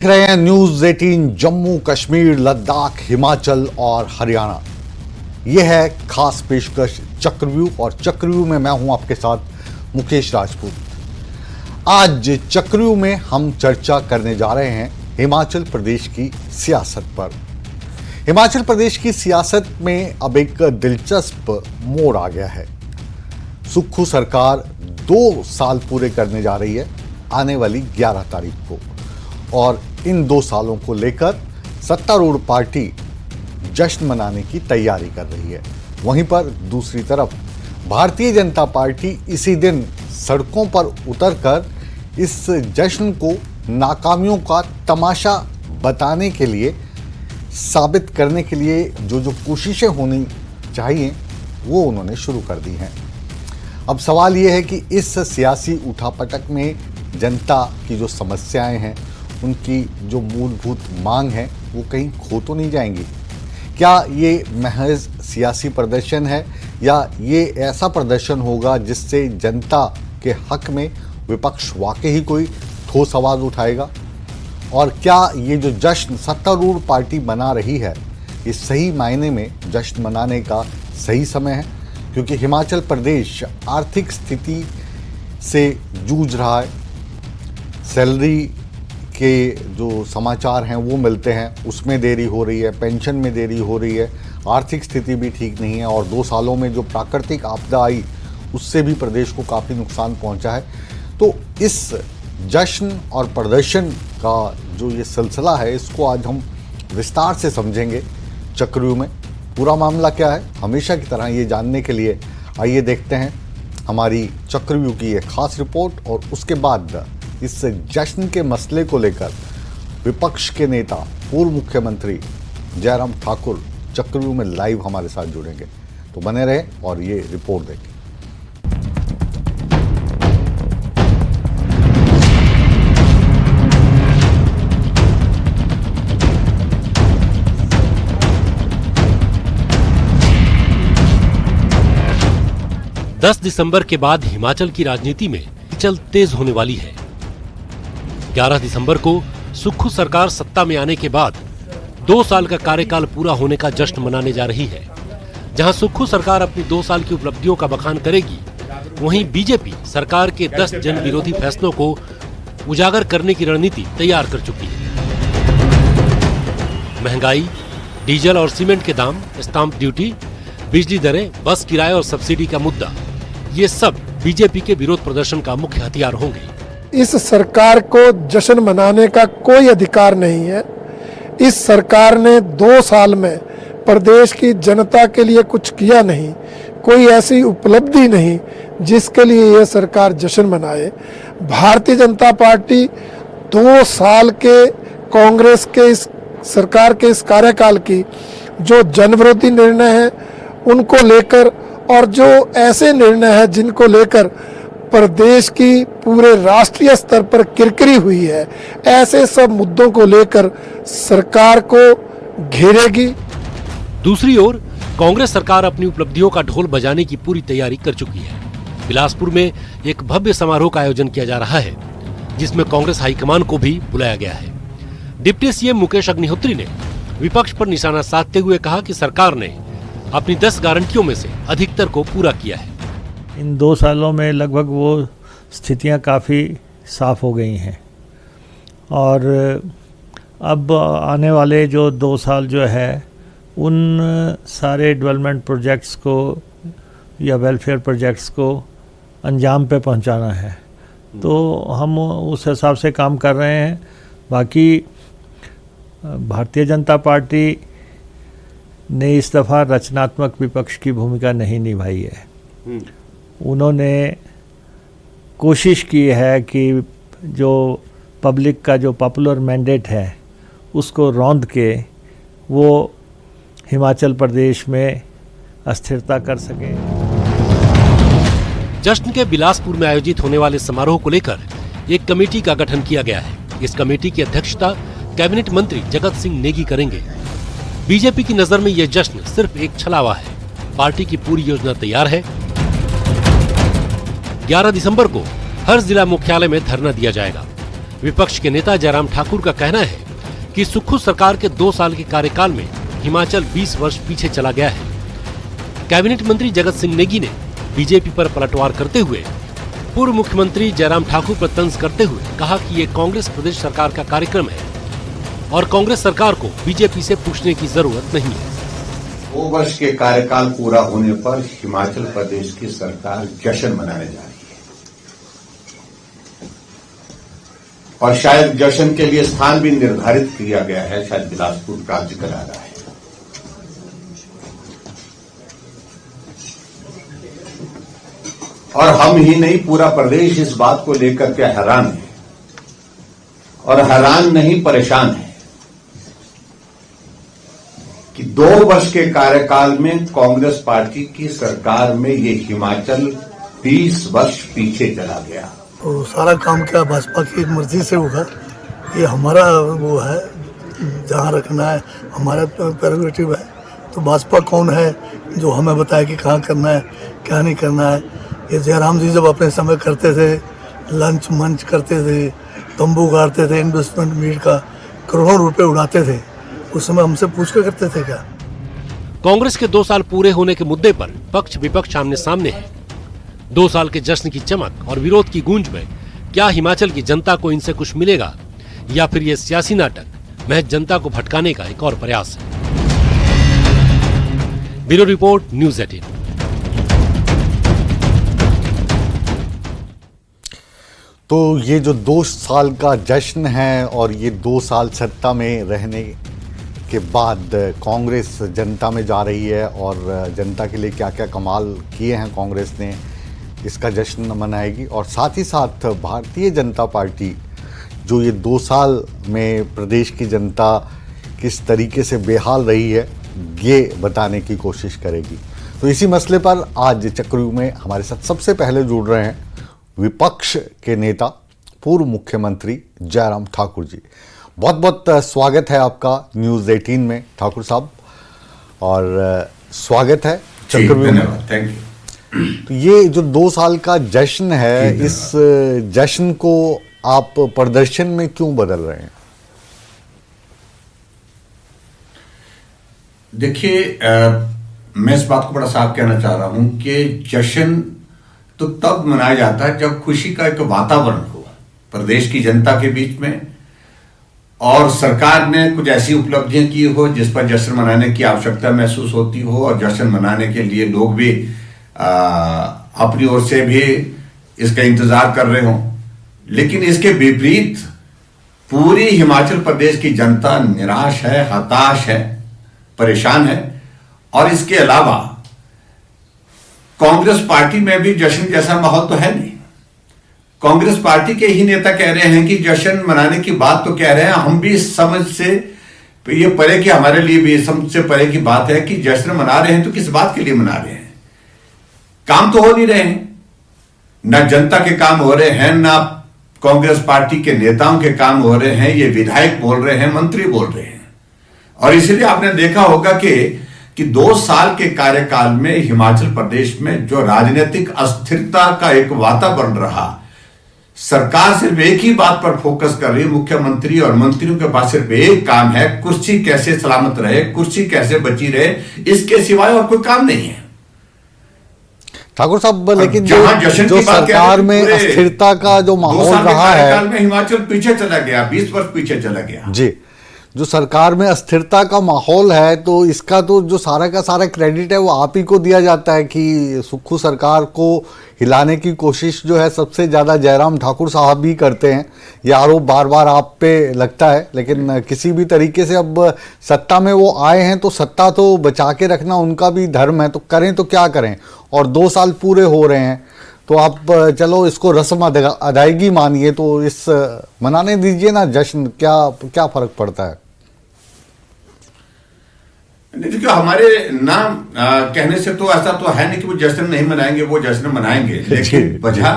देख रहे हैं न्यूज 18 जम्मू कश्मीर लद्दाख हिमाचल और हरियाणा। यह है खास पेशकश चक्रव्यूह और चक्रव्यूह में मैं हूं आपके साथ मुकेश राजपूत। आज चक्रव्यूह में हम चर्चा करने जा रहे हैं हिमाचल प्रदेश की सियासत पर। हिमाचल प्रदेश की सियासत में अब एक दिलचस्प मोड़ आ गया है। सुक्खू सरकार 2 साल पूरे करने जा रही है आने वाली 11 तारीख को, और इन 2 सालों को लेकर सत्तारूढ़ पार्टी जश्न मनाने की तैयारी कर रही है। वहीं पर दूसरी तरफ भारतीय जनता पार्टी इसी दिन सड़कों पर उतरकर इस जश्न को नाकामियों का तमाशा बताने के लिए, साबित करने के लिए जो कोशिशें होनी चाहिए वो उन्होंने शुरू कर दी हैं। अब सवाल ये है कि इस सियासी उठापटक में जनता की जो समस्याएं हैं, उनकी जो मूलभूत मांग है, वो कहीं खो तो नहीं जाएंगी? क्या ये महज सियासी प्रदर्शन है या ये ऐसा प्रदर्शन होगा जिससे जनता के हक में विपक्ष वाकई ही कोई ठोस आवाज़ उठाएगा? और क्या ये जो जश्न सत्तारूढ़ पार्टी मना रही है, ये सही मायने में जश्न मनाने का सही समय है? क्योंकि हिमाचल प्रदेश आर्थिक स्थिति से जूझ रहा है। सैलरी के जो समाचार हैं वो मिलते हैं, उसमें देरी हो रही है, पेंशन में देरी हो रही है, आर्थिक स्थिति भी ठीक नहीं है, और 2 सालों में जो प्राकृतिक आपदा आई उससे भी प्रदेश को काफ़ी नुकसान पहुंचा है। तो इस जश्न और प्रदर्शन का जो ये सिलसिला है, इसको आज हम विस्तार से समझेंगे चक्रव्यूह में। पूरा मामला क्या है, हमेशा की तरह ये जानने के लिए आइए देखते हैं हमारी चक्रव्यूह की एक खास रिपोर्ट, और उसके बाद इस जश्न के मसले को लेकर विपक्ष के नेता पूर्व मुख्यमंत्री जयराम ठाकुर चक्रव्यूह में लाइव हमारे साथ जुड़ेंगे। तो बने रहे और ये रिपोर्ट देखें। दस दिसंबर के बाद हिमाचल की राजनीति में हलचल तेज होने वाली है। 11 दिसंबर को सुक्खू सरकार सत्ता में आने के बाद 2 साल का कार्यकाल पूरा होने का जश्न मनाने जा रही है। जहां सुक्खू सरकार अपनी 2 साल की उपलब्धियों का बखान करेगी, वहीं बीजेपी सरकार के 10 जन विरोधी फैसलों को उजागर करने की रणनीति तैयार कर चुकी है। महंगाई, डीजल और सीमेंट के दाम, स्टाम्प ड्यूटी, बिजली दरें, बस किराए और सब्सिडी का मुद्दा, ये सब बीजेपी के विरोध प्रदर्शन का मुख्य हथियार होंगे। इस सरकार को जश्न मनाने का कोई अधिकार नहीं है। इस सरकार ने 2 साल में प्रदेश की जनता के लिए कुछ किया नहीं, कोई ऐसी उपलब्धि नहीं जिसके लिए यह सरकार जश्न मनाए। भारतीय जनता पार्टी 2 साल के कांग्रेस के इस सरकार के इस कार्यकाल की जो जनविरोधी निर्णय है उनको लेकर, और जो ऐसे निर्णय है जिनको लेकर प्रदेश की पूरे राष्ट्रीय स्तर पर किरकिरी हुई है, ऐसे सब मुद्दों को लेकर सरकार को घेरेगी। दूसरी ओर कांग्रेस सरकार अपनी उपलब्धियों का ढोल बजाने की पूरी तैयारी कर चुकी है। बिलासपुर में एक भव्य समारोह का आयोजन किया जा रहा है, जिसमें कांग्रेस हाईकमान को भी बुलाया गया है। डिप्टी सीएम मुकेश अग्निहोत्री ने विपक्ष पर निशाना साधते हुए कहा कि सरकार ने अपनी 10 गारंटियों में से अधिकतर को पूरा किया है। इन 2 सालों में लगभग वो स्थितियां काफ़ी साफ हो गई हैं, और अब आने वाले जो 2 साल जो है, उन सारे डेवलपमेंट प्रोजेक्ट्स को या वेलफेयर प्रोजेक्ट्स को अंजाम पे पहुंचाना है। तो हम उस हिसाब से काम कर रहे हैं। बाकी भारतीय जनता पार्टी ने इस दफ़ा रचनात्मक विपक्ष की भूमिका नहीं निभाई है। उन्होंने कोशिश की है कि जो पब्लिक का जो पॉपुलर मैंडेट है उसको रौंद के वो हिमाचल प्रदेश में अस्थिरता कर सके। जश्न के बिलासपुर में आयोजित होने वाले समारोह को लेकर एक कमेटी का गठन किया गया है। इस कमेटी की अध्यक्षता कैबिनेट मंत्री जगत सिंह नेगी करेंगे। बीजेपी की नजर में यह जश्न सिर्फ एक छलावा है। पार्टी की पूरी योजना तैयार है। 11 दिसंबर को हर जिला मुख्यालय में धरना दिया जाएगा। विपक्ष के नेता जयराम ठाकुर का कहना है कि सुक्खू सरकार के 2 साल के कार्यकाल में हिमाचल 20 वर्ष पीछे चला गया है। कैबिनेट मंत्री जगत सिंह नेगी ने बीजेपी पर पलटवार करते हुए पूर्व मुख्यमंत्री जयराम ठाकुर पर तंज करते हुए कहा कि ये कांग्रेस प्रदेश सरकार का कार्यक्रम है और कांग्रेस सरकार को बीजेपी से पूछने की जरूरत नहीं है। 2 वर्ष के कार्यकाल पूरा होने पर हिमाचल प्रदेश की सरकार जश्न मनाने जा रही है और शायद जश्न के लिए स्थान भी निर्धारित किया गया है, शायद बिलासपुर का जिक्र आ रहा है। और हम ही नहीं, पूरा प्रदेश इस बात को लेकर के हैरान है और हैरान नहीं परेशान है कि 2 वर्ष के कार्यकाल में कांग्रेस पार्टी की सरकार में ये हिमाचल 20 वर्ष पीछे चला गया। तो सारा काम क्या भाजपा की मर्जी से होगा, ये हमारा वो है, जहाँ रखना है हमारा प्रेरोगेटिव है। तो भाजपा कौन है जो हमें बताए कि कहाँ करना है क्या नहीं करना है। ये जयराम जी जब अपने समय करते थे, लंच मंच करते थे, तंबू गाड़ते थे, इन्वेस्टमेंट मीट का करोड़ों रुपए उड़ाते थे, उस समय हमसे पूछ कर करते थे क्या? कांग्रेस के 2 साल पूरे होने के मुद्दे पर पक्ष विपक्ष आमने सामने है। 2 साल के जश्न की चमक और विरोध की गूंज में क्या हिमाचल की जनता को इनसे कुछ मिलेगा या फिर ये सियासी नाटक महज जनता को भटकाने का एक और प्रयास है। Bureau report, news 18। तो ये जो 2 साल का जश्न है और ये 2 साल सत्ता में रहने के बाद कांग्रेस जनता में जा रही है और जनता के लिए क्या क्या कमाल किए हैं कांग्रेस ने, इसका जश्न मनाएगी। और साथ ही साथ भारतीय जनता पार्टी जो ये 2 साल में प्रदेश की जनता किस तरीके से बेहाल रही है, ये बताने की कोशिश करेगी। तो इसी मसले पर आज चक्रव्यूह में हमारे साथ सबसे पहले जुड़ रहे हैं विपक्ष के नेता पूर्व मुख्यमंत्री जयराम ठाकुर जी। बहुत बहुत स्वागत है आपका न्यूज़ 18 में ठाकुर साहब, और स्वागत है चक्रव्यूह में। Thank you. तो ये जो 2 साल का जश्न है, इस जश्न को आप प्रदर्शन में क्यों बदल रहे हैं? देखिए, मैं इस बात को बड़ा साफ कहना चाह रहा हूं कि जश्न तो तब मनाया जाता है जब खुशी का एक वातावरण हो प्रदेश की जनता के बीच में और सरकार ने कुछ ऐसी उपलब्धियां की हो जिस पर जश्न मनाने की आवश्यकता महसूस होती हो और जश्न मनाने के लिए लोग भी अपनी ओर से भी इसका इंतजार कर रहे हों। लेकिन इसके विपरीत पूरी हिमाचल प्रदेश की जनता निराश है, हताश है, परेशान है। और इसके अलावा कांग्रेस पार्टी में भी जश्न जैसा माहौल तो है नहीं। कांग्रेस पार्टी के ही नेता कह रहे हैं कि जश्न मनाने की बात तो कह रहे हैं, हम भी इस समझ से ये परे कि हमारे लिए भी समझ से परे की बात है कि जश्न मना रहे हैं तो किस बात के लिए मना रहे हैं? काम तो हो नहीं रहे हैं, ना जनता के काम हो रहे हैं, ना कांग्रेस पार्टी के नेताओं के काम हो रहे हैं। ये विधायक बोल रहे हैं, मंत्री बोल रहे हैं। और इसलिए आपने देखा होगा कि 2 साल के कार्यकाल में हिमाचल प्रदेश में जो राजनीतिक अस्थिरता का एक वातावरण रहा, सरकार सिर्फ एक ही बात पर फोकस कर रही है। मुख्यमंत्री और मंत्रियों के पास सिर्फ एक काम है, कुर्सी कैसे सलामत रहे, कुर्सी कैसे बची रहे, इसके सिवाय और कोई काम नहीं है। ठाकुर साहब, लेकिन जो सरकार में अस्थिरता का जो माहौल रहा है, में हिमाचल पीछे चला गया, 20 वर्ष पीछे चला गया जी। जो सरकार में अस्थिरता का माहौल है, तो इसका तो जो सारा का सारा क्रेडिट है वो आप ही को दिया जाता है कि सुक्खू सरकार को हिलाने की कोशिश जो है सबसे ज़्यादा जयराम ठाकुर साहब ही करते हैं। ये आरोप बार बार आप पे लगता है, लेकिन किसी भी तरीके से अब सत्ता में वो आए हैं तो सत्ता तो बचा के रखना उनका भी धर्म है। तो करें तो क्या करें, और 2 साल पूरे हो रहे हैं, तो आप चलो इसको रस्म अदायगी मानिए, तो इस मनाने दीजिए ना जश्न, क्या फर्क पड़ता है? नहीं, क्योंकि हमारे नाम कहने से तो ऐसा तो है नहीं कि वो जश्न नहीं मनाएंगे, वो जश्न मनाएंगे। लेकिन वजह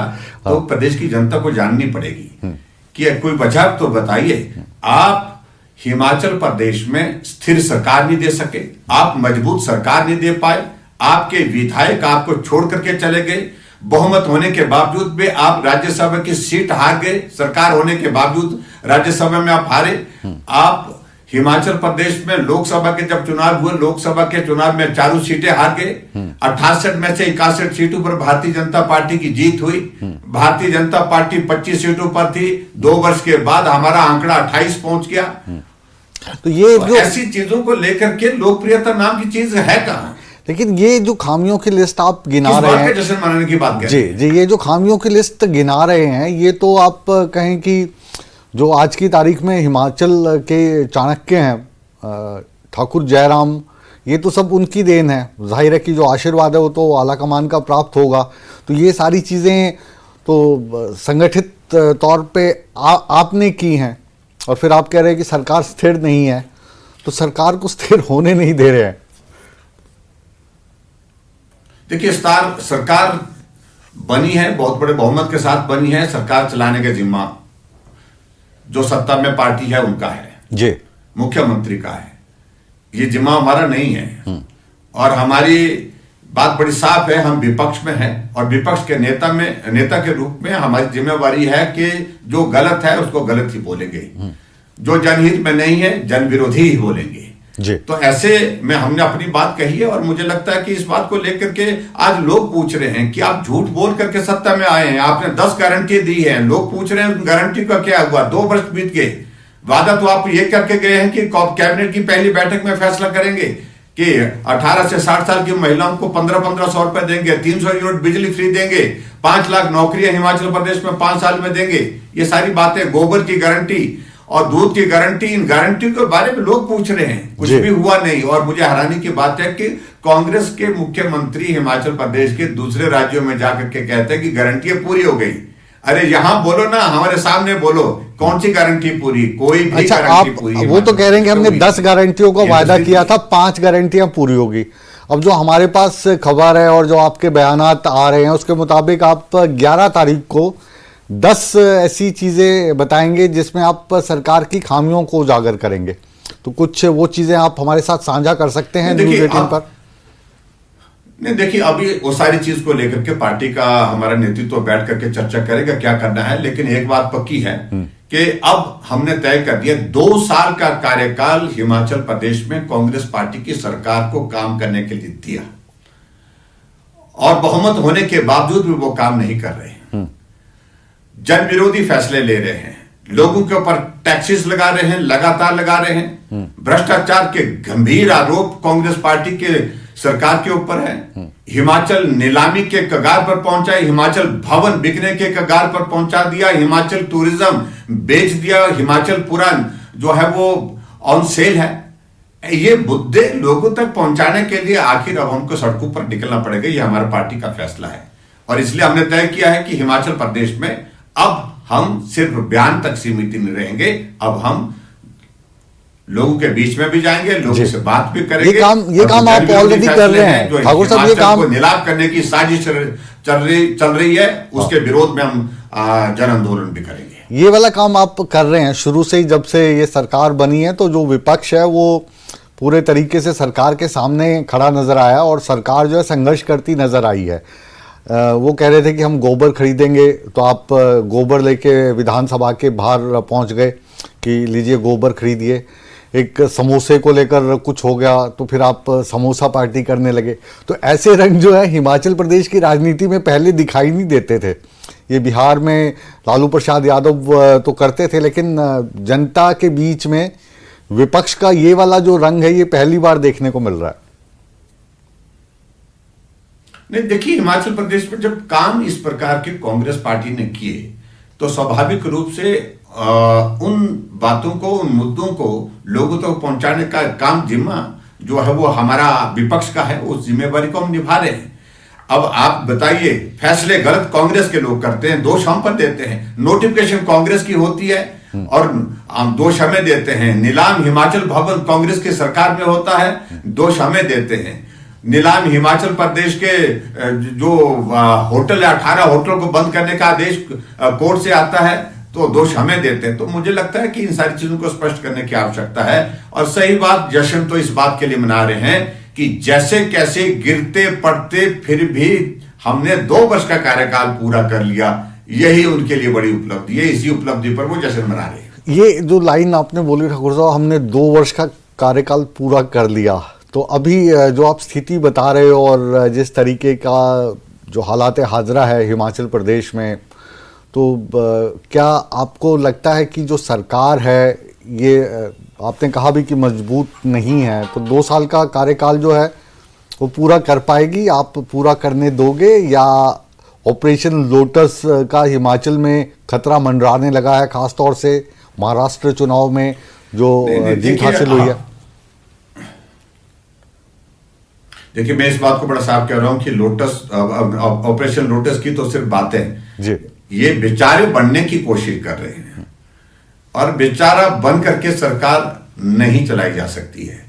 तो प्रदेश की जनता को जाननी पड़ेगी कि कोई वजह तो बताइए। आप हिमाचल प्रदेश में स्थिर सरकार नहीं दे सके, आप मजबूत सरकार नहीं दे पाए, आपके विधायक आपको छोड़ करके चले गए, बहुमत होने के बावजूद भी आप राज्यसभा की सीट हार गए, सरकार होने के बावजूद राज्यसभा में आप हारे। आप हिमाचल प्रदेश में लोकसभा के जब चुनाव हुए, लोकसभा के चुनाव में 4 सीटें हार गए। 68 में से 61 सीटों पर भारतीय जनता पार्टी की जीत हुई। भारतीय जनता पार्टी 25 सीटों पर थी। 2 वर्ष के बाद हमारा आंकड़ा 28 पहुंच गया। तो ये तो जो ऐसी चीजों को लेकर के लोकप्रियता नाम की चीज है कहां? लेकिन ये जो खामियों की लिस्ट आप गिना किस रहे बात हैं, का जश्न मनाने की बात जी जी, ये जो खामियों की लिस्ट गिना रहे हैं, ये तो आप कहें कि जो आज की तारीख में हिमाचल के चाणक्य हैं ठाकुर जयराम, ये तो सब उनकी देन है। जाहिर है कि जो आशीर्वाद है वो तो आला कमान का प्राप्त होगा। तो ये सारी चीज़ें तो संगठित तौर पे आपने की हैं, और फिर आप कह रहे हैं कि सरकार स्थिर नहीं है। तो सरकार को स्थिर होने नहीं दे रहे हैं। देखिए, सरकार बनी है, बहुत बड़े बहुमत के साथ बनी है। सरकार चलाने का जिम्मा जो सत्ता में पार्टी है उनका है जी, मुख्यमंत्री का है। ये जिम्मा हमारा नहीं है। और हमारी बात बड़ी साफ है, हम विपक्ष में हैं और विपक्ष के नेता के रूप में हमारी जिम्मेवारी है कि जो गलत है उसको गलत ही बोलेंगे, जो जनहित में नहीं है जन विरोधी ही बोलेंगे जी। तो ऐसे में हमने अपनी बात कही है। और मुझे लगता है कि इस बात को लेकर के आज लोग पूछ रहे हैं कि आप झूठ बोल करके सत्ता में आए हैं, आपने 10 गारंटी दी है। लोग पूछ रहे हैं गारंटी का क्या हुआ? 2 वर्ष बीत गए। वादा तो आप ये करके गए हैं कि कैबिनेट की पहली बैठक में फैसला करेंगे कि 18 से 60 साल की महिलाओं को 1500 रुपए देंगे, 300 यूनिट बिजली फ्री देंगे, 5 लाख नौकरियां हिमाचल प्रदेश में 5 साल में देंगे। ये सारी बातें, गोबर की गारंटी और दूध की गारंटी, इन गारंटी के बारे में लोग पूछ रहे हैं, कुछ भी हुआ नहीं। और मुझे हैरानी की बात है कि कांग्रेस के मुख्यमंत्री हिमाचल प्रदेश के दूसरे राज्यों में जाकर के कहते हैं कि गारंटियां पूरी हो गई। अरे यहां बोलो ना, हमारे सामने बोलो, कौन सी गारंटी पूरी? कोई भी अच्छा, गारंटी आप पूरी वो तो कह रहे हैं कि हमने 10 गारंटियों का वायदा किया था, 5 गारंटियां पूरी होगी। अब जो हमारे पास खबर है और जो आपके बयानात आ रहे हैं उसके मुताबिक आप 11 तारीख को 10 ऐसी चीजें बताएंगे जिसमें आप सरकार की खामियों को उजागर करेंगे। तो कुछ वो चीजें आप हमारे साथ साझा कर सकते हैं न्यूज़ 18 पर? नहीं, देखिए, अभी वो सारी चीज को लेकर के पार्टी का हमारा नेतृत्व बैठ करके चर्चा करेगा क्या करना है। लेकिन एक बात पक्की है कि अब हमने तय कर दिया 2 साल का कार्यकाल हिमाचल प्रदेश में कांग्रेस पार्टी की सरकार को काम करने के लिए दिया, और बहुमत होने के बावजूद भी वो काम नहीं कर रहे हैं। जन विरोधी फैसले ले रहे हैं, लोगों के ऊपर टैक्सेस लगा रहे हैं, लगातार लगा रहे हैं। भ्रष्टाचार के गंभीर आरोप कांग्रेस पार्टी के सरकार के ऊपर है। हिमाचल नीलामी के कगार पर पहुंचा, हिमाचल भवन बिकने के कगार पर पहुंचा दिया, हिमाचल टूरिज्म बेच दिया, हिमाचल पूरा जो है वो ऑन सेल है। ये मुद्दे लोगों तक पहुंचाने के लिए आखिर अब हमको सड़कों पर निकलना पड़ेगा। ये हमारा पार्टी का फैसला है और इसलिए हमने तय किया है कि हिमाचल प्रदेश में अब हम सिर्फ बयान तक सीमित नहीं रहेंगे। अब हम लोगों के बीच में भी जाएंगे, लोगों से बात भी करेंगे। ये काम आप ऑलरेडी कर रहे हैं ठाकुर साहब। ये काम नीलाम करने की साजिश चल रही है, उसके विरोध में हम जन आंदोलन भी करेंगे। ये वाला काम आप कर रहे हैं शुरू से ही, जब से ये सरकार बनी है। तो जो विपक्ष है वो पूरे तरीके से सरकार के सामने खड़ा नजर आया और सरकार जो है संघर्ष करती नजर आई है। वो कह रहे थे कि हम गोबर खरीदेंगे, तो आप गोबर लेके विधानसभा के बाहर पहुंच गए कि लीजिए गोबर खरीदिए। एक समोसे को लेकर कुछ हो गया तो फिर आप समोसा पार्टी करने लगे। तो ऐसे रंग जो है हिमाचल प्रदेश की राजनीति में पहले दिखाई नहीं देते थे। ये बिहार में लालू प्रसाद यादव तो करते थे, लेकिन जनता के बीच में विपक्ष का ये वाला जो रंग है ये पहली बार देखने को मिल रहा है। नहीं, देखिए, हिमाचल प्रदेश में जब काम इस प्रकार के कांग्रेस पार्टी ने किए तो स्वाभाविक रूप से उन बातों को, उन मुद्दों को लोगों तक पहुंचाने का काम, जिम्मा जो है वो हमारा विपक्ष का है। उस जिम्मेवारी को हम निभा रहे हैं। अब आप बताइए, फैसले गलत कांग्रेस के लोग करते हैं, दोष हम पर देते हैं। नोटिफिकेशन कांग्रेस की होती है और हम दोष हमें देते हैं। नीलाम हिमाचल भवन कांग्रेस की सरकार में होता है, दोष हमें देते हैं। नीलाम हिमाचल प्रदेश के जो होटल है, 18 होटलों को बंद करने का आदेश कोर्ट से आता है, तो दोष हमें देते हैं। तो मुझे लगता है कि इन सारी चीजों को स्पष्ट करने की आवश्यकता है। और सही बात, जश्न तो इस बात के लिए मना रहे हैं कि जैसे कैसे गिरते पड़ते फिर भी हमने 2 वर्ष का कार्यकाल पूरा कर लिया, यही उनके लिए बड़ी उपलब्धि है। इसी उपलब्धि पर वो जश्न मना रहे हैं। ये जो लाइन आपने बोली ठाकुर साहब, हमने 2 वर्ष का कार्यकाल पूरा कर लिया, तो अभी जो आप स्थिति बता रहे हो और जिस तरीके का जो हालात हाजरा है हिमाचल प्रदेश में, तो क्या आपको लगता है कि जो सरकार है ये आपने कहा भी कि मजबूत नहीं है, तो 2 साल का कार्यकाल जो है वो पूरा कर पाएगी? आप पूरा करने दोगे या ऑपरेशन लोटस का हिमाचल में खतरा मंडराने लगा है, खासतौर से महाराष्ट्र चुनाव में जो जीत हासिल हुई है? देखिए, मैं इस बात को बड़ा साफ कह रहा हूं कि लोटस, ऑपरेशन लोटस की तो सिर्फ बातें जी, ये बेचारे बनने की कोशिश कर रहे हैं और बेचारा बन करके सरकार नहीं चलाई जा सकती है।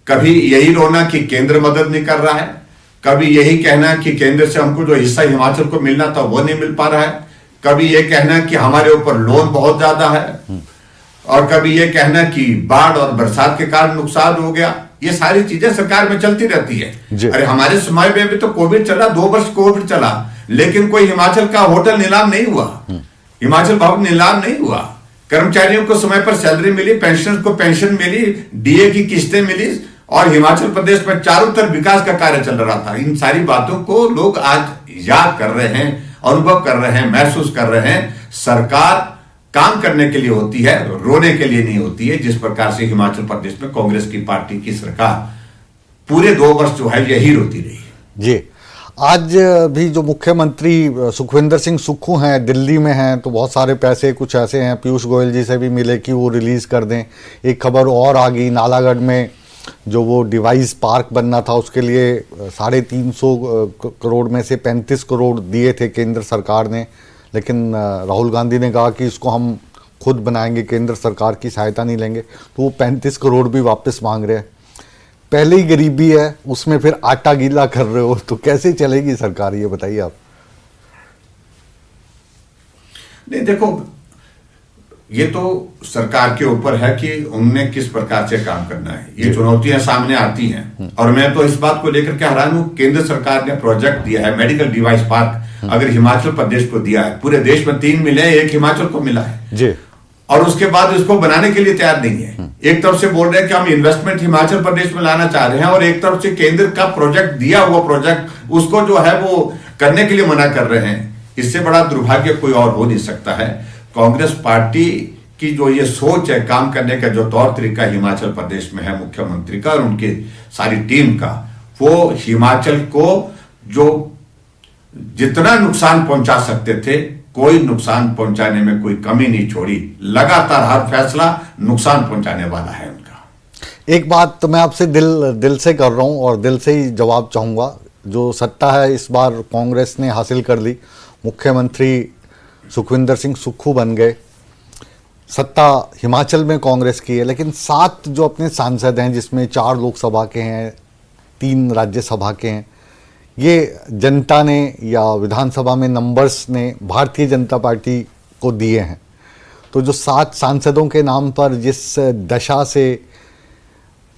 कभी यही रोना कि केंद्र मदद नहीं कर रहा है, कभी यही कहना कि केंद्र से हमको जो हिस्सा हिमाचल को मिलना था वो नहीं मिल पा रहा है, कभी ये कहना कि हमारे ऊपर लोन बहुत ज्यादा है, और कभी ये कहना कि बाढ़ और बरसात के कारण नुकसान हो गया। ये सारी चीजें सरकार में चलती रहती है। अरे हमारे समय में भी तो कोविड चला, 2 वर्ष कोविड चला, लेकिन कोई हिमाचल का होटल नीलाम नहीं हुआ, हिमाचल भवन नीलाम नहीं हुआ, कर्मचारियों को समय पर सैलरी मिली, पेंशनर्स को पेंशन मिली, डीए की किस्तें मिली, और हिमाचल प्रदेश में चारों तरफ विकास का कार्य चल रहा था। इन सारी बातों को लोग आज याद कर रहे हैं, अनुभव कर रहे हैं, महसूस कर रहे हैं। सरकार काम करने के लिए होती है, रोने के लिए नहीं होती है। जिस प्रकार से हिमाचल प्रदेश में कांग्रेस की पार्टी की सरकार पूरे 2 वर्ष जो है यही रोती रही जी। आज भी जो मुख्यमंत्री सुखविंदर सिंह सुक्खू हैं, दिल्ली में हैं, तो बहुत सारे पैसे कुछ ऐसे हैं, पीयूष गोयल जी से भी मिले कि वो रिलीज कर दें। एक खबर और आ गई, नालागढ़ में जो वो डिवाइस पार्क बनना था उसके लिए 350 करोड़ में से 35 करोड़ दिए थे केंद्र सरकार ने, लेकिन राहुल गांधी ने कहा कि इसको हम खुद बनाएंगे, केंद्र सरकार की सहायता नहीं लेंगे, तो वो 35 करोड़ भी वापस मांग रहे हैं। पहले ही गरीबी है, उसमें फिर आटा गीला कर रहे हो, तो कैसे चलेगी सरकार, ये बताइए आप। नहीं, देखो, ये तो सरकार के ऊपर है कि उनने किस प्रकार से काम करना है। ये चुनौतियां सामने आती हैं, और मैं तो इस बात को लेकर के हैरान हूं, केंद्र सरकार ने प्रोजेक्ट दिया है मेडिकल डिवाइस पार्क, अगर हिमाचल प्रदेश को दिया है, पूरे देश में 3 मिले, 1 हिमाचल को मिला है जी, और उसके बाद इसको बनाने के लिए तैयार नहीं है। एक तरफ से बोल रहे हैं कि हम इन्वेस्टमेंट हिमाचल प्रदेश में लाना चाह रहे हैं, और एक तरफ से केंद्र का प्रोजेक्ट दिया हुआ प्रोजेक्ट उसको जो है वो करने के लिए मना कर रहे हैं। इससे बड़ा दुर्भाग्य कोई और हो नहीं सकता है। कांग्रेस पार्टी की जो ये सोच है, काम करने का जो तौर तरीका हिमाचल प्रदेश में है मुख्यमंत्री का और उनकी सारी टीम का, वो हिमाचल को जो जितना नुकसान पहुंचा सकते थे, कोई नुकसान पहुंचाने में कोई कमी नहीं छोड़ी। लगातार हर फैसला नुकसान पहुंचाने वाला है उनका। एक बात तो मैं आपसे दिल से कर रहा हूं और दिल से ही जवाब चाहूंगा। जो सत्ता है इस बार कांग्रेस ने हासिल कर ली, मुख्यमंत्री सुखविंदर सिंह सुक्खू बन गए, सत्ता हिमाचल में कांग्रेस की है, लेकिन 7 जो अपने सांसद हैं, जिसमें 4 लोकसभा के हैं, 3 राज्यसभा के हैं, ये जनता ने या विधानसभा में नंबर्स ने भारतीय जनता पार्टी को दिए हैं। तो जो 7 सांसदों के नाम पर जिस दशा से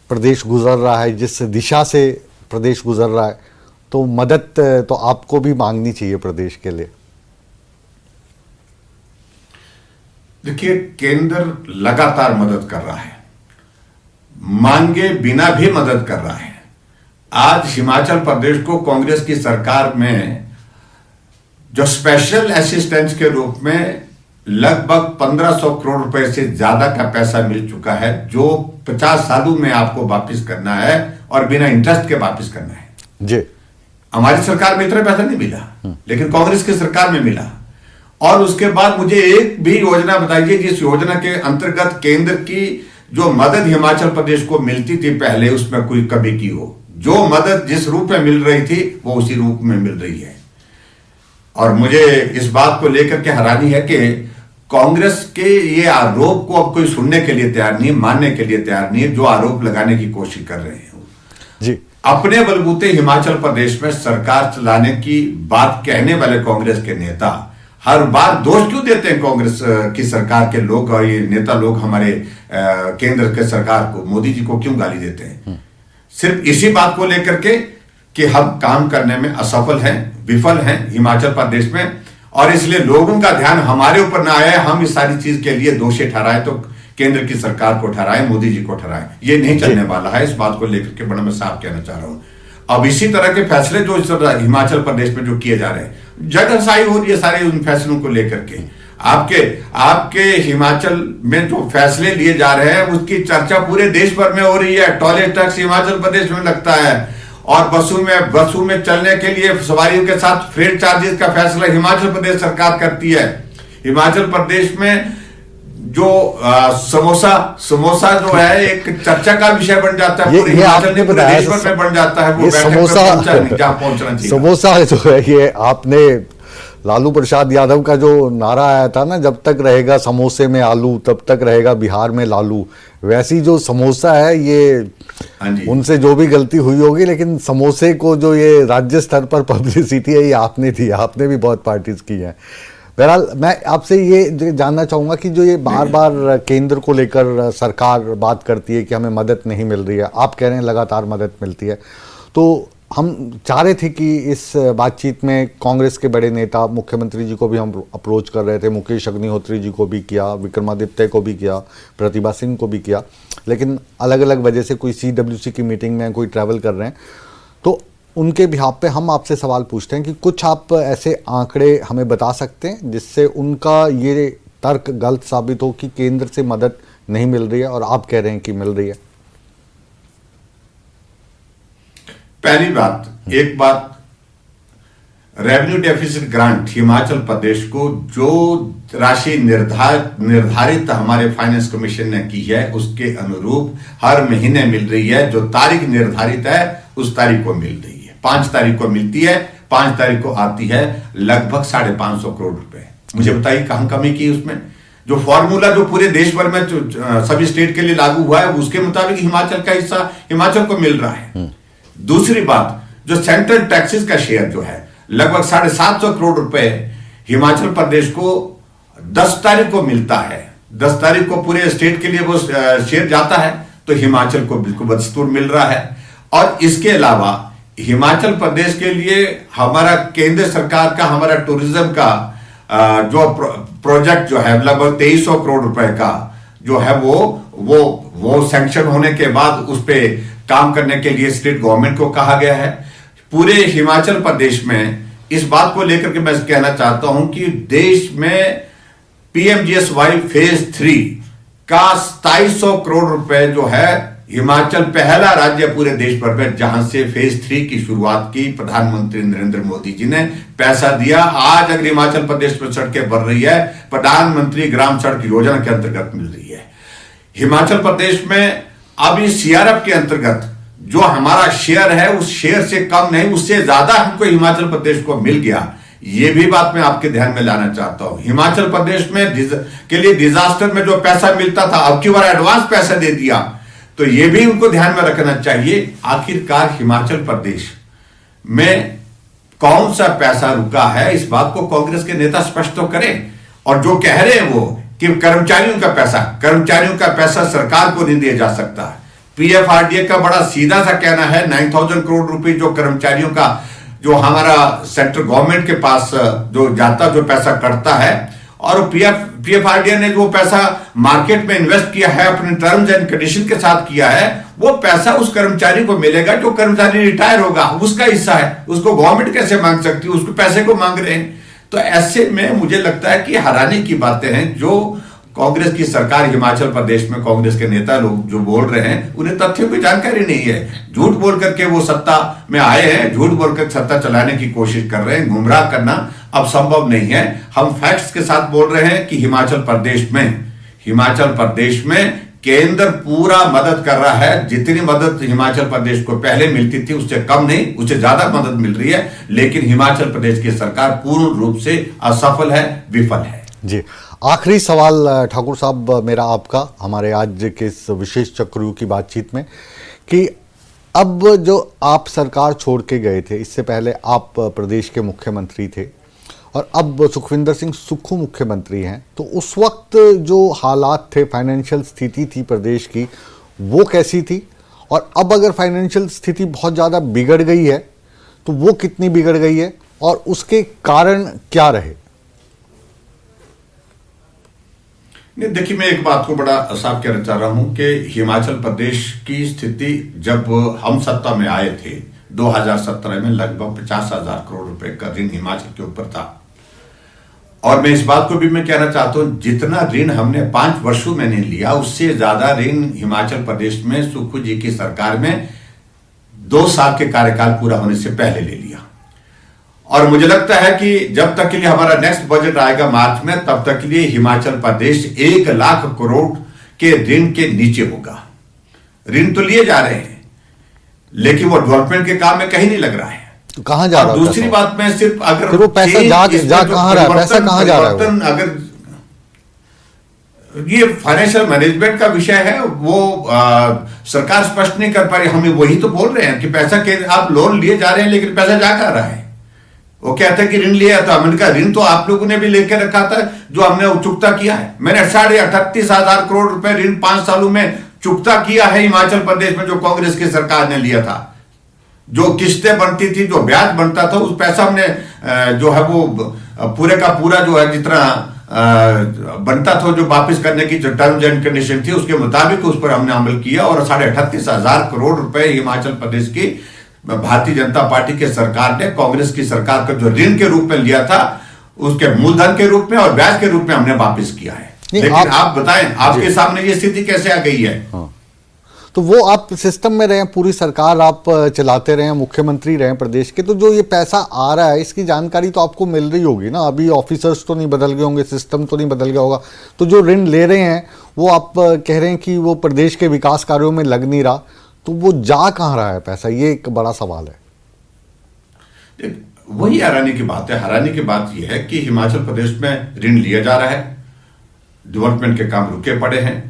प्रदेश गुजर रहा है, जिस दिशा से प्रदेश गुजर रहा है, तो मदद तो आपको भी मांगनी चाहिए प्रदेश के लिए। देखिए, केंद्र लगातार मदद कर रहा है, मांगे बिना भी मदद कर रहा है। आज हिमाचल प्रदेश को कांग्रेस की सरकार में जो स्पेशल असिस्टेंस के रूप में लगभग 1500 करोड़ रुपए से ज्यादा का पैसा मिल चुका है, जो 50 सालों में आपको वापस करना है और बिना इंटरेस्ट के वापस करना है जी। हमारी सरकार में इतना पैसा नहीं मिला, लेकिन कांग्रेस की सरकार में मिला। और उसके बाद मुझे एक भी योजना बताइए जिस योजना के अंतर्गत केंद्र की जो मदद हिमाचल प्रदेश को मिलती थी पहले, उसमें कोई कमी की हो। जो मदद जिस रूप में मिल रही थी वो उसी रूप में मिल रही है। और मुझे इस बात को लेकर के हैरानी है कि कांग्रेस के ये आरोप को अब कोई सुनने के लिए तैयार नहीं है, मानने के लिए तैयार नहीं है, जो आरोप लगाने की कोशिश कर रहे हैं जी। अपने बलबूते हिमाचल प्रदेश में सरकार चलाने की बात कहने वाले कांग्रेस के नेता हर बार दोष क्यों देते हैं कांग्रेस की सरकार के लोग, और ये नेता लोग हमारे केंद्र के सरकार को, मोदी जी को क्यों गाली देते हैं? सिर्फ इसी बात को लेकर के कि हम काम करने में असफल हैं, विफल हैं हिमाचल प्रदेश में, और इसलिए लोगों का ध्यान हमारे ऊपर ना आए, हम इस सारी चीज के लिए दोषी ठहराए तो केंद्र की सरकार को ठहराए, मोदी जी को ठहराए। ये नहीं चलने वाला है। इस बात को लेकर के बड़ा मैं साफ कहना चाह रहा हूं। अब इसी तरह के फैसले जो हिमाचल प्रदेश में जो किए जा रहे हैं, जगहसाई हो रही है सारे उन फैसलों को लेकर के। आपके हिमाचल में जो फैसले लिए जा रहे हैं उसकी चर्चा पूरे देश भर में हो रही है। टॉयलेट टैक्स हिमाचल प्रदेश में लगता है, और बसों में चलने के लिए सवारियों के साथ फ्रेट चार्जेस का फैसला हिमाचल प्रदेश सरकार करती है। हिमाचल प्रदेश में जो समोसा जो है एक चर्चा का विषय बन जाता है, पूरे हिमाचल में, पूरे देश भर में बन जाता है। वो समोसा पहुंचना चाहिए। समोसा जो है, ये आपने लालू प्रसाद यादव का जो नारा आया था ना, जब तक रहेगा समोसे में आलू तब तक रहेगा बिहार में लालू, वैसी जो समोसा है ये, उनसे जो भी गलती हुई होगी, लेकिन समोसे को जो ये राज्य स्तर पर पब्लिसिटी है ये आपने दी, आपने भी बहुत पार्टीज की है। बहरहाल मैं आपसे ये जानना चाहूँगा कि जो ये बार बार केंद्र को लेकर सरकार बात करती है कि हमें मदद नहीं मिल रही है, आप कह रहे हैं लगातार मदद मिलती है, तो हम चाह रहे थे कि इस बातचीत में कांग्रेस के बड़े नेता, मुख्यमंत्री जी को भी हम अप्रोच कर रहे थे, मुकेश अग्निहोत्री जी को भी किया, विक्रमादित्य को भी किया, प्रतिभा सिंह को भी किया, लेकिन अलग अलग वजह से कोई CWC की मीटिंग में, कोई ट्रैवल कर रहे हैं। तो उनके बिहाफ पे हम आपसे सवाल पूछते हैं कि कुछ आप ऐसे आंकड़े हमें बता सकते हैं जिससे उनका ये तर्क गलत साबित हो कि केंद्र से मदद नहीं मिल रही है और आप कह रहे हैं कि मिल रही है। पहली बात, एक बात, revenue deficit grant Himachal Pradesh को जो राशि निर्धारित हमारे फाइनेंस कमीशन ने की है उसके अनुरूप हर महीने मिल रही है। जो तारीख निर्धारित है उस तारीख को मिल रही है। 5 तारीख को मिलती है, 5 तारीख को आती है लगभग 550 करोड़ रुपए। मुझे बताइए कहां कमी की उसमें? जो फॉर्मूला जो पूरे देश भर में सभी स्टेट के लिए लागू हुआ है उसके मुताबिक हिमाचल का हिस्सा हिमाचल को मिल रहा है। दूसरी बात, जो सेंट्रल टैक्सेस का शेयर जो है लगभग 750 करोड़ रुपए हिमाचल प्रदेश को 10 तारीख को मिलता है। 10 तारीख को पूरे स्टेट के लिए वो शेयर जाता है, तो हिमाचल को बिल्कुल बदस्तूर मिल रहा है। और इसके अलावा हिमाचल प्रदेश के लिए हमारा केंद्र सरकार का, हमारा टूरिज्म का जो प्रोजेक्ट जो है लगभग 2300 करोड़ रुपए का जो है वो सैंक्शन होने के बाद उस पे काम करने के लिए स्टेट गवर्नमेंट को कहा गया है। पूरे हिमाचल प्रदेश में इस बात को लेकर के मैं कहना चाहता हूं कि देश में PMGSY फेज 3 का 2700 करोड़ रुपए जो है, हिमाचल पहला राज्य पूरे देश भर में जहां से फेज 3 की शुरुआत की। प्रधानमंत्री नरेंद्र मोदी जी ने पैसा दिया। आज अगर हिमाचल प्रदेश में सड़कें बन रही है, प्रधानमंत्री ग्राम सड़क योजना के अंतर्गत मिल रही है। हिमाचल प्रदेश में अभी CRF के अंतर्गत जो हमारा शेयर है उस शेयर से कम नहीं, उससे ज्यादा हमको हिमाचल प्रदेश को मिल गया। ये भी बात मैं आपके ध्यान में लाना चाहता हूं। हिमाचल प्रदेश में के लिए डिजास्टर में जो पैसा मिलता था, अब की बार एडवांस पैसा दे दिया, तो ये भी उनको ध्यान में रखना चाहिए। आखिरकार हिमाचल प्रदेश में कौन सा पैसा रुका है, इस बात को कांग्रेस के नेता स्पष्ट तो करें। और जो कह रहे हैं वो कि कर्मचारियों का पैसा सरकार को नहीं दिया जा सकता। PFRDA का बड़ा सीधा सा कहना है 9000 करोड़ रुपए जो कर्मचारियों का, जो हमारा सेंट्रल गवर्नमेंट के पास जो जाता, जो पैसा कटता है, और PFRDA ने जो पैसा मार्केट में इन्वेस्ट किया है, अपने टर्म्स एंड कंडीशन के साथ किया है, वो पैसा उस कर्मचारी को मिलेगा। जो कर्मचारी रिटायर होगा उसका हिस्सा है, उसको गवर्नमेंट कैसे मांग सकती है? उसको पैसे को मांग रहे हैं। तो ऐसे में मुझे लगता है कि हैरानी की बातें हैं जो कांग्रेस की सरकार हिमाचल प्रदेश में, कांग्रेस के नेता लोग जो बोल रहे हैं, उन्हें तथ्यों की जानकारी नहीं है। झूठ बोल करके वो सत्ता में आए हैं, झूठ बोलकर सत्ता चलाने की कोशिश कर रहे हैं। गुमराह करना अब संभव नहीं है। हम फैक्ट्स के साथ बोल रहे हैं कि हिमाचल प्रदेश में केंद्र पूरा मदद कर रहा है। जितनी मदद हिमाचल प्रदेश को पहले मिलती थी उससे कम नहीं, उससे ज्यादा मदद मिल रही है। लेकिन हिमाचल प्रदेश की सरकार पूर्ण रूप से असफल है, विफल है। जी, आखिरी सवाल ठाकुर साहब मेरा आपका, हमारे आज के इस विशेष चक्रव्यूह की बातचीत में, कि अब जो आप सरकार छोड़ के गए थे, इससे पहले आप प्रदेश के मुख्यमंत्री थे और अब सुखविंदर सिंह सुक्खू मुख्यमंत्री हैं, तो उस वक्त जो हालात थे, फाइनेंशियल स्थिति थी प्रदेश की, वो कैसी थी? और अब अगर फाइनेंशियल स्थिति बहुत ज़्यादा बिगड़ गई है तो वो कितनी बिगड़ गई है और उसके कारण क्या रहे? नहीं, देखिए, मैं एक बात को बड़ा साफ कहना चाह रहा हूं कि हिमाचल प्रदेश की स्थिति जब हम सत्ता में आए थे 2017 में लगभग 50,000 करोड़ रुपए का ऋण हिमाचल के ऊपर था। और मैं इस बात को भी मैं कहना चाहता हूं, जितना ऋण हमने 5 वर्षों में नहीं लिया, उससे ज्यादा ऋण हिमाचल प्रदेश में सुक्खू जी की सरकार में 2 साल के कार्यकाल पूरा होने से पहले ले लिया। और मुझे लगता है कि जब तक के लिए हमारा नेक्स्ट बजट आएगा मार्च में, तब तक के लिए हिमाचल प्रदेश 1 लाख करोड़ के ऋण के नीचे होगा। ऋण तो लिए जा रहे हैं, लेकिन वो डेवलपमेंट के काम में कहीं नहीं लग रहा है। तो कहाँ जा रहा है? दूसरी बात में सिर्फ अगर फिर वो पैसा जा कहाँ रहा है? पैसा कहाँ जा रहा है? अगर ये फाइनेंशियल मैनेजमेंट का विषय है, वो सरकार स्पष्ट नहीं कर पा रही। हम वही तो बोल रहे हैं कि पैसा के आप लोन लिए जा रहे हैं, लेकिन पैसा जा कहाँ रहा है? वो कहते हैं कि ऋण लिया था। मैंने कहा ऋण तो आप लोगों ने भी लेके रखा था, जो हमने चुकता किया है। मैंने 38,500 करोड़ रुपए ऋण 5 सालों में चुकता किया है हिमाचल प्रदेश में, जो कांग्रेस की सरकार ने लिया था। जो किस्तें बनती थी, जो ब्याज बनता था, उस पैसा हमने जो है वो पूरे का पूरा जो है जितना बनता था, जो वापस करने की जो टर्म्स एंड कंडीशन थी, उसके मुताबिक उस पर हमने अमल किया। और 38,500 करोड़ रुपए हिमाचल प्रदेश की भारतीय जनता पार्टी की सरकार ने कांग्रेस की सरकार का जो ऋण के रूप में लिया था, उसके मूलधन के रूप में और ब्याज के रूप में हमने वापस किया है। लेकिन आप बताएं, आपके सामने ये स्थिति कैसे आ गई है? हाँ। तो वो आप सिस्टम में रहे, पूरी सरकार आप चलाते रहे, मुख्यमंत्री रहे प्रदेश के, तो जो ये पैसा आ रहा है इसकी जानकारी तो आपको मिल रही होगी ना। अभी ऑफिसर्स तो नहीं बदल गए होंगे, सिस्टम तो नहीं बदल गया होगा। तो जो ऋण ले रहे हैं वो आप कह रहे हैं कि वो प्रदेश के विकास कार्यों में लग नहीं रहा, तो वो जा कहाँ रहा है पैसा? ये एक बड़ा सवाल है। वही हैरानी की बात है। हैरानी की बात यह है कि हिमाचल प्रदेश में ऋण लिया जा रहा है, डेवलपमेंट के काम रुके पड़े हैं,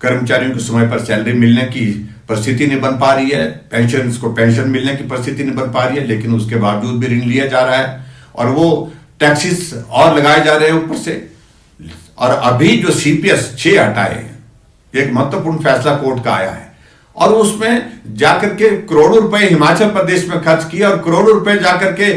कर्मचारियों को समय पर सैलरी मिलने की परिस्थिति नहीं बन पा रही है, पेंशन को पेंशन मिलने की परिस्थिति नहीं बन पा रही है, लेकिन उसके बावजूद भी ऋण लिया जा रहा है और वो टैक्सेस और लगाए जा रहे हैं ऊपर से। और अभी जो CPS 6 हटाए हैं, एक महत्वपूर्ण फैसला कोर्ट का आया है, और उसमें जाकर के करोड़ों रुपए हिमाचल प्रदेश में खर्च किए और करोड़ों रुपए जाकर के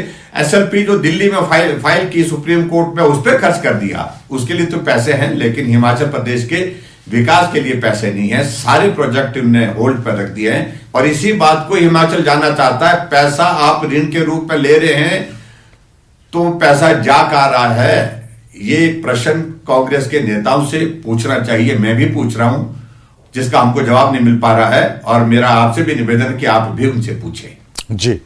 SLP जो दिल्ली में फाइल की सुप्रीम कोर्ट में, उस पर खर्च कर दिया। उसके लिए तो पैसे हैं, लेकिन हिमाचल प्रदेश के विकास के लिए पैसे नहीं है। सारे प्रोजेक्ट उन्होंने होल्ड पर रख दिए हैं और इसी बात को हिमाचल जानना चाहता है। पैसा आप ऋण के रूप में ले रहे हैं, तो पैसा जा कहाँ रहा है? ये प्रश्न कांग्रेस के नेताओं से पूछना चाहिए। मैं भी पूछ रहा हूं, जिसका हमको जवाब नहीं मिल पा रहा है, और मेरा आपसे भी निवेदन है कि आप भी उनसे पूछें। जी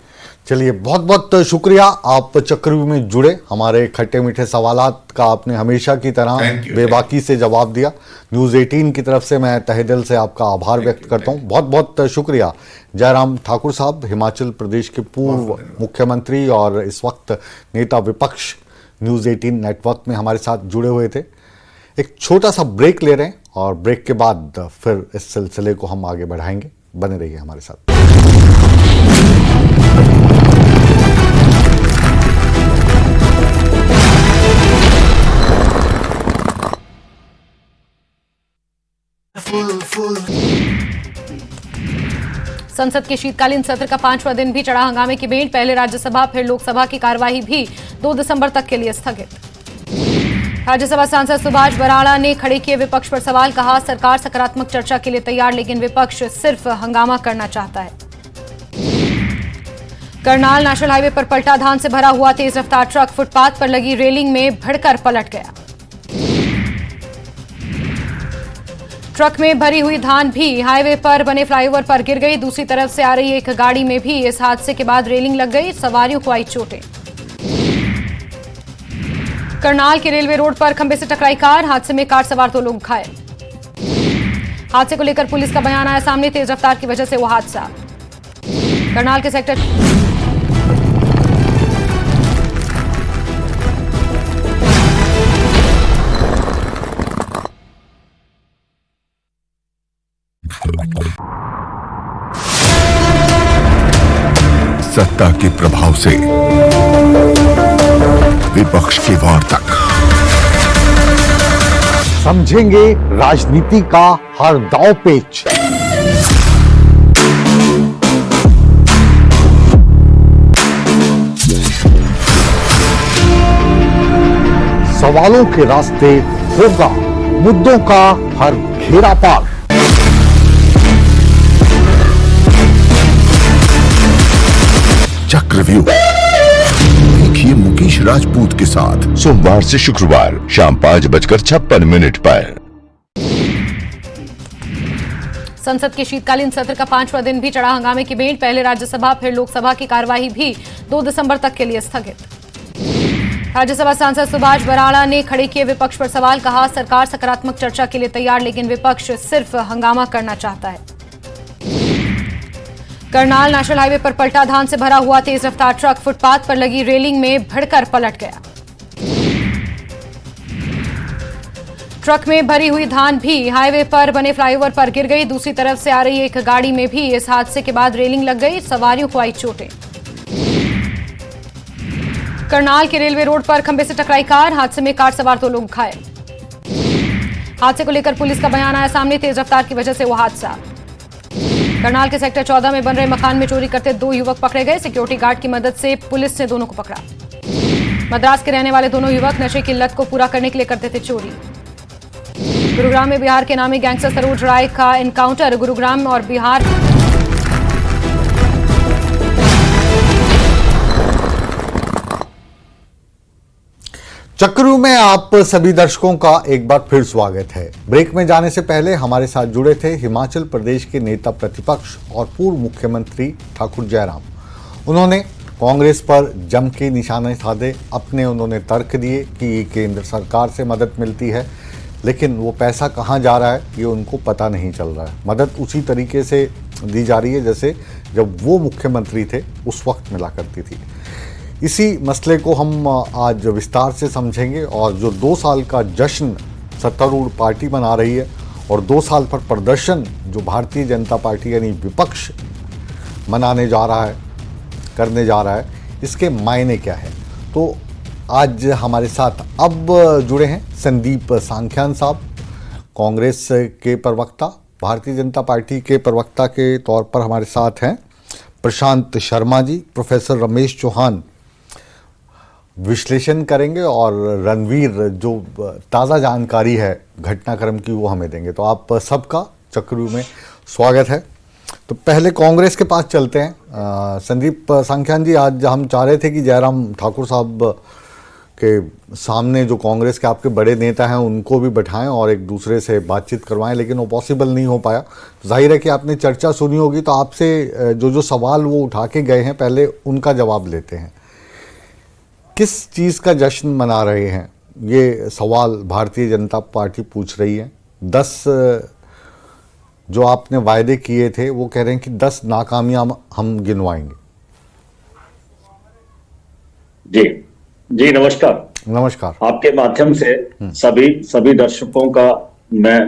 चलिए, बहुत बहुत शुक्रिया, आप चक्रव्यूह में जुड़े। हमारे खट्टे मीठे सवालात का आपने हमेशा की तरह बेबाकी से जवाब दिया। न्यूज़ 18 की तरफ से मैं तहे दिल से आपका आभार व्यक्त करता हूं। बहुत बहुत शुक्रिया। जयराम ठाकुर साहब, हिमाचल प्रदेश के पूर्व मुख्यमंत्री और इस वक्त नेता विपक्ष, न्यूज़ 18 नेटवर्क में हमारे साथ जुड़े हुए थे। एक छोटा सा ब्रेक ले रहे हैं और ब्रेक के बाद फिर इस सिलसिले को हम आगे बढ़ाएंगे। बने रहिए हमारे साथ। संसद के शीतकालीन सत्र का 5वां दिन भी चढ़ा हंगामे की भेंट। पहले राज्यसभा फिर लोकसभा की कार्यवाही भी 2 दिसंबर तक के लिए स्थगित। राज्यसभा सांसद सुभाष बराड़ा ने खड़े किए विपक्ष पर सवाल, कहा सरकार सकारात्मक चर्चा के लिए तैयार, लेकिन विपक्ष सिर्फ हंगामा करना चाहता है। करनाल नेशनल हाईवे पर पलटा, धान से भरा हुआ तेज रफ्तार ट्रक फुटपाथ पर लगी रेलिंग में भिड़कर पलट गया। ट्रक में भरी हुई धान भी हाईवे पर बने फ्लाईओवर पर गिर गई। दूसरी तरफ से आ रही एक गाड़ी में भी इस हादसे के बाद रेलिंग लग गई, सवारियों को आई चोटें। करनाल के रेलवे रोड पर खंबे से टकराई कार, हादसे में कार सवार 2 लोग घायल। हादसे को लेकर पुलिस का बयान आया सामने, तेज रफ्तार की वजह से हुआ हादसा। करनाल के सेक्टर सत्ता के प्रभाव से विपक्ष की वार तक समझेंगे राजनीति का हर दांव पेच। सवालों के रास्ते होगा मुद्दों का हर घेरा पार। चक्रव्यूह देखिए मुकेश राजपूत के साथ सोमवार से शुक्रवार शाम 5:56 पर। संसद के शीतकालीन सत्र का 5वां दिन भी चढ़ा हंगामे की भेंट। पहले राज्यसभा फिर लोकसभा की कार्यवाही भी 2 दिसंबर तक के लिए स्थगित। राज्यसभा सांसद सुभाष बराड़ा ने खड़े किए विपक्ष पर सवाल। कहा, सरकार सकारात्मक चर्चा के लिए तैयार, लेकिन विपक्ष सिर्फ हंगामा करना चाहता है। करनाल नेशनल हाईवे पर पलटा। धान से भरा हुआ तेज रफ्तार ट्रक फुटपाथ पर लगी रेलिंग में भिड़कर पलट गया। ट्रक में भरी हुई धान भी हाईवे पर बने फ्लाईओवर पर गिर गई। दूसरी तरफ से आ रही एक गाड़ी में भी इस हादसे के बाद रेलिंग लग गई। सवारियों को आई चोटें। करनाल के रेलवे रोड पर खंबे से टकराई कार। हादसे में कार सवार 2 लोग घायल। हादसे को लेकर पुलिस का बयान आया सामने। तेज रफ्तार की वजह से हुआ हादसा। करनाल के सेक्टर 14 में बन रहे मकान में चोरी करते 2 युवक पकड़े गए। सिक्योरिटी गार्ड की मदद से पुलिस ने दोनों को पकड़ा। मद्रास के रहने वाले दोनों युवक नशे की लत को पूरा करने के लिए करते थे चोरी। गुरुग्राम में बिहार के नामी गैंगस्टर सरोज राय का एनकाउंटर। गुरुग्राम और बिहार चक्रव्यूह में आप सभी दर्शकों का एक बार फिर स्वागत है। ब्रेक में जाने से पहले हमारे साथ जुड़े थे हिमाचल प्रदेश के नेता प्रतिपक्ष और पूर्व मुख्यमंत्री ठाकुर जयराम। उन्होंने कांग्रेस पर जम के निशाने साधे। अपने उन्होंने तर्क दिए कि केंद्र सरकार से मदद मिलती है, लेकिन वो पैसा कहाँ जा रहा है ये उनको पता नहीं चल रहा है। मदद उसी तरीके से दी जा रही है जैसे जब वो मुख्यमंत्री थे उस वक्त मिला करती थी। इसी मसले को हम आज विस्तार से समझेंगे और जो 2 साल का जश्न सत्तारूढ़ पार्टी मना रही है और 2 साल पर प्रदर्शन जो भारतीय जनता पार्टी यानी विपक्ष मनाने जा रहा है, करने जा रहा है, इसके मायने क्या है। तो आज हमारे साथ अब जुड़े हैं संदीप सांख्यान साहब, कांग्रेस के प्रवक्ता। भारतीय जनता पार्टी के प्रवक्ता के तौर पर हमारे साथ हैं प्रशांत शर्मा जी। प्रोफेसर रमेश चौहान विश्लेषण करेंगे और रणवीर जो ताज़ा जानकारी है घटनाक्रम की वो हमें देंगे। तो आप सबका चक्रव्यूह में स्वागत है। तो पहले कांग्रेस के पास चलते हैं। संदीप सांख्यान जी, आज हम चाह रहे थे कि जयराम ठाकुर साहब के सामने जो कांग्रेस के आपके बड़े नेता हैं उनको भी बैठाएं और एक दूसरे से बातचीत करवाएं, लेकिन वो पॉसिबल नहीं हो पाया। जाहिर है कि आपने चर्चा सुनी होगी, तो आपसे जो सवाल वो उठा के गए हैं पहले उनका जवाब लेते हैं। किस चीज़ का जश्न मना रहे हैं, ये सवाल भारतीय जनता पार्टी पूछ रही है। 10 जो आपने वायदे किए थे वो कह रहे हैं कि 10 नाकामियां हम गिनवाएंगे। जी नमस्कार। नमस्कार। आपके माध्यम से सभी दर्शकों का मैं